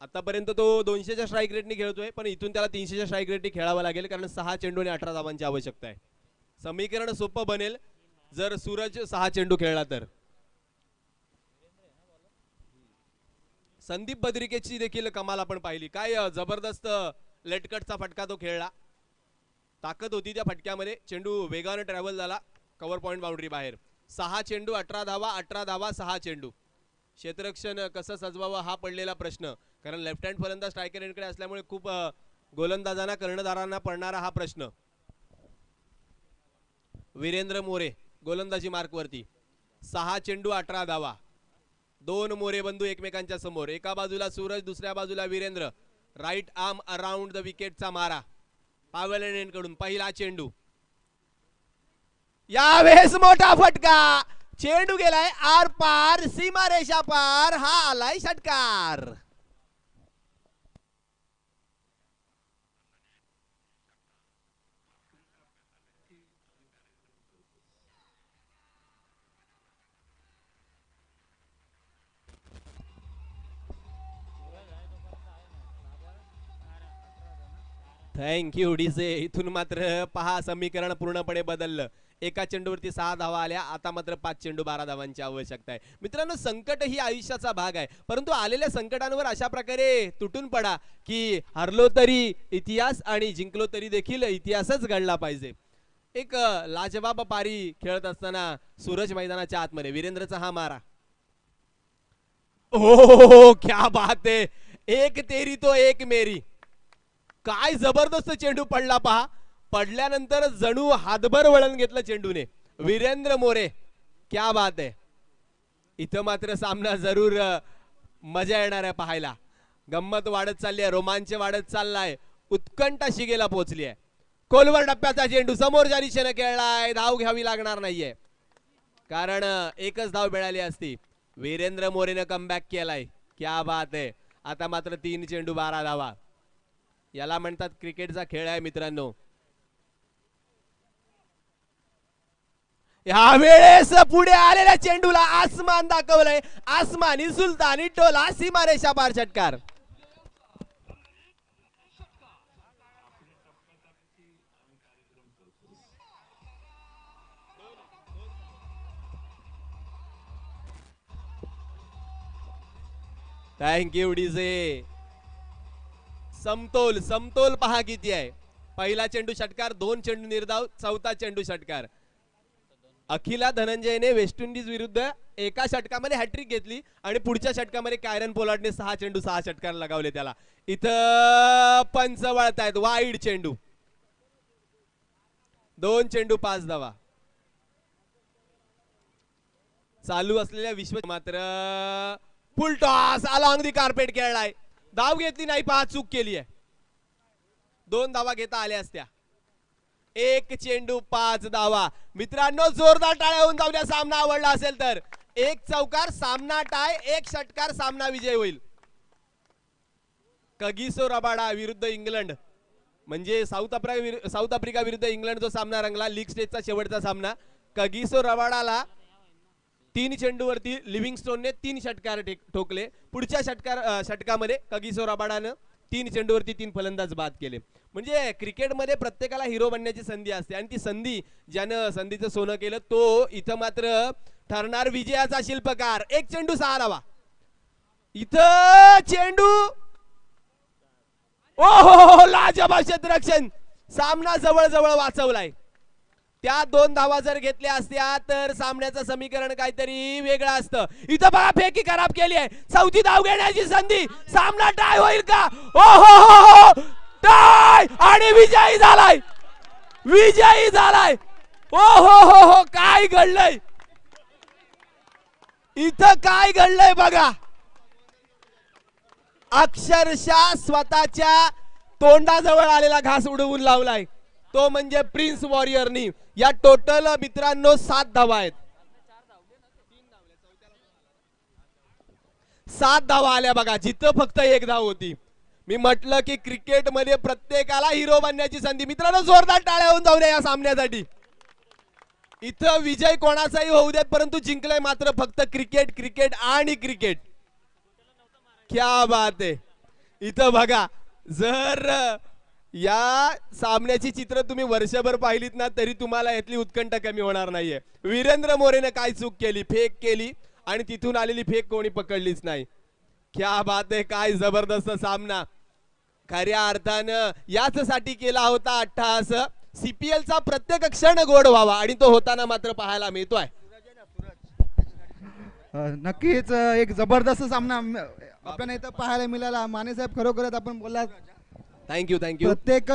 आतापर्यंत तो 200च्या स्ट्राईक रेटने खेळतोय, पण इथून त्याला 300च्या स्ट्राईक रेटने खेळावं लागेल, कारण 6 चेंडू आणि 18 धावांची आवश्यकता आहे. समीकरण सोपं बनेल जर सूरज 6 चेंडू खेळला तर. संदीप बद्रिकेची देखील कमाल आपण पाहिली. काय जबरदस्त लेटकटचा फटका तो खेळला. ताकद होती त्या फटक्यामध्ये. चेंडू वेगाने ट्रॅव्हल झाला. कव्हर पॉइंट बाउंड्री बाहेर. 6 चेंडू 18 धावा. 18 धावा 6 चेंडू. क्षेत्ररक्षण कसं सजवावं हा पडलेला प्रश्न, कारण लेफ्ट हँड फलंदाज स्ट्रायकर एंडकडे असल्यामुळे खूप गोलंदाजांना कर्णधारांना पडणारा हा प्रश्न. वीरेंद्र मोरे गोलंदाजी मार्कवरती. 6 चेंडू 18 धावा. 2 मोरे बंधू एकमेकांच्या समोर. एका बाजूला सूरज, दुसऱ्या बाजूला Virendra. Right arm around the विकेटचा मारा पावेल कडून. पहिला चेंडू. यावेळेस मोठा फटका. चेंडू गेलाय आर पार. सीमारेषा पार. हा आलाय षटकार. Thank you DJ. इथून मात्र पहा समीकरण पूर्णपणे बदललं. एका चेंडूवरती 6 धावा आल्या. आता मात्र 5 चेंडू 12 धावांची आवश्यकता आहे. मित्रांनो, संकट ही आयुष्याचा भाग आहे, परंतु आलेल्या संकटांवर अशा प्रकारे तुटून पडा की हरलो तरी इतिहास आणि जिंकलो तरी देखील इतिहासच घडला पाहिजे. एक लाजवाब पारी खेळत असताना सूरज मैदानाच्या आतमध्ये. वीरेंद्रचा हा मारा. ओ क्या बात है. एक तेरी तो एक मेरी. काय जबरदस्त चेंडू पडला पहा. पडल्यानंतर जणू हातभर वळण घेतलं चेंडूने. वीरेंद्र मोरे क्या बात आहे. इथं मात्र सामना जरूर मजा येणार आहे पाहायला. गंमत वाढत चालली आहे. रोमांच वाढत चाललाय. उत्कंठा शिगेला पोहोचली आहे. खोलवर टप्प्याचा चेंडू समोरच्या दिशेने खेळलाय. धाव घ्यावी लागणार नाहीये, कारण एकच धाव मिळाली असती. वीरेंद्र मोरेने कमबॅक केलाय. क्या बात आहे. आता मात्र 3 चेंडू 12 धावा. याला म्हणतात क्रिकेटचा खेळ आहे मित्रांनो. यावेळेस पुढे आलेल्या चेंडूला आसमान दाखवलंय. आसमानी सुलतानी टोला. सीमारेषा पार षटकार. Thank you DJ. समतोल समतोल पहा किती आहे. पहिला चेंडू षटकार. 2 चेंडू निर्धाव. चौथा चेंडू षटकार. अखिला धनंजयने वेस्ट इंडिज विरुद्ध एका षटकामध्ये हॅट्रिक घेतली आणि पुढच्या षटकामध्ये कायरन पोलार्डने 6 चेंडू 6 षटकार लगावले त्याला. इथं पंच वळतायत वाईड चेंडू, 2 चेंडू 5 धावा. चालू असलेल्या विश्व मात्र फुल टॉस अलॉंग दी कार्पेट खेळलाय. धाव घेतली नाही, 5 चूक केली आहे. 2 धावा घेता आल्या असत्या. 1 चेंडू 5 धावा. मित्रांनो जोरदार टाळ्या होऊन जाऊ द्या सामना आवडला असेल तर. 1 चौकार सामना टाय, 1 षटकार सामना विजय होईल. कगिसो रबाडा विरुद्ध इंग्लंड, म्हणजे साऊथ आफ्रिका विरुद्ध इंग्लंड जो सामना रंगला लीग स्टेजचा शेवटचा सामना. कगिसो रबाडाला 3 चेंडूवरती लिव्हिंगस्टोनने 3 षटकार ठोकले. पुढच्या षटकामध्ये कगिसो रबाडानं 3 चेंडूवरती 3 फलंदाज बाद केले. म्हणजे क्रिकेटमध्ये प्रत्येकाला हिरो बनण्याची संधी असते आणि ती संधी ज्यानं संधीचं सोनं केलं तो इथं मात्र ठरणार विजयाचा शिल्पकार. 1 चेंडू 6 धावा. इथं चेंडू ओहो लाजवाब क्षेत्ररक्षण, सामना जवळ जवळ वाचवलाय. त्या 2 धावा जर घेतल्या असत्या तर सामन्याचं समीकरण काहीतरी वेगळं असतं. इथं बघा फेकी खराब केली आहे. 4थी धाव घेण्याची संधी, सामना टाय होईल का? ओहो टाय आणि विजयी झालाय, विजयी झालाय. ओहो काय घडलंय इथं, काय घडलंय बघा. अक्षरशः स्वतःच्या तोंडाजवळ आलेला घास उडवून लावलाय तो म्हणजे प्रिन्स वॉरियरनी. या टोटल मित्रांनो 7 धावा आहेत. 7 धावा आल्या बघा, जिथं फक्त 1 धाव होती. मी म्हटलं की क्रिकेटमध्ये प्रत्येकाला हिरो बनण्याची संधी. मित्रांनो जोरदार टाळ्या होऊन जाऊ द्या या सामन्यासाठी. इथं विजय कोणाचाही होऊ देत, परंतु जिंकलंय मात्र फक्त क्रिकेट, क्रिकेट आणि क्रिकेट. क्या बात आहे. इथं बघा, जर या सामन्याची चित्र तुम्ही वर्षभर पाहिलीत ना तरी तुम्हाला यातली उत्कंठा कमी होणार नाहीये. वीरेंद्र मोरेने काय चूक केली, फेक केली आणि तिथून आलेली फेक कोणी पकडलीच नाही. क्या बात आहे, काय जबरदस्त सामना. खऱ्या अर्थानं याचसाठी केला होता अट्टहास. सीपीएलचा प्रत्येक क्षण गोड व्हावा आणि तो होताना मात्र पाहायला मिळतोय. नक्कीच एक जबरदस्त सामना आपल्याला इथं पाहायला मिळाला. माने साहेब खरोखरच आपण बोलला थँक्यू प्रत्येक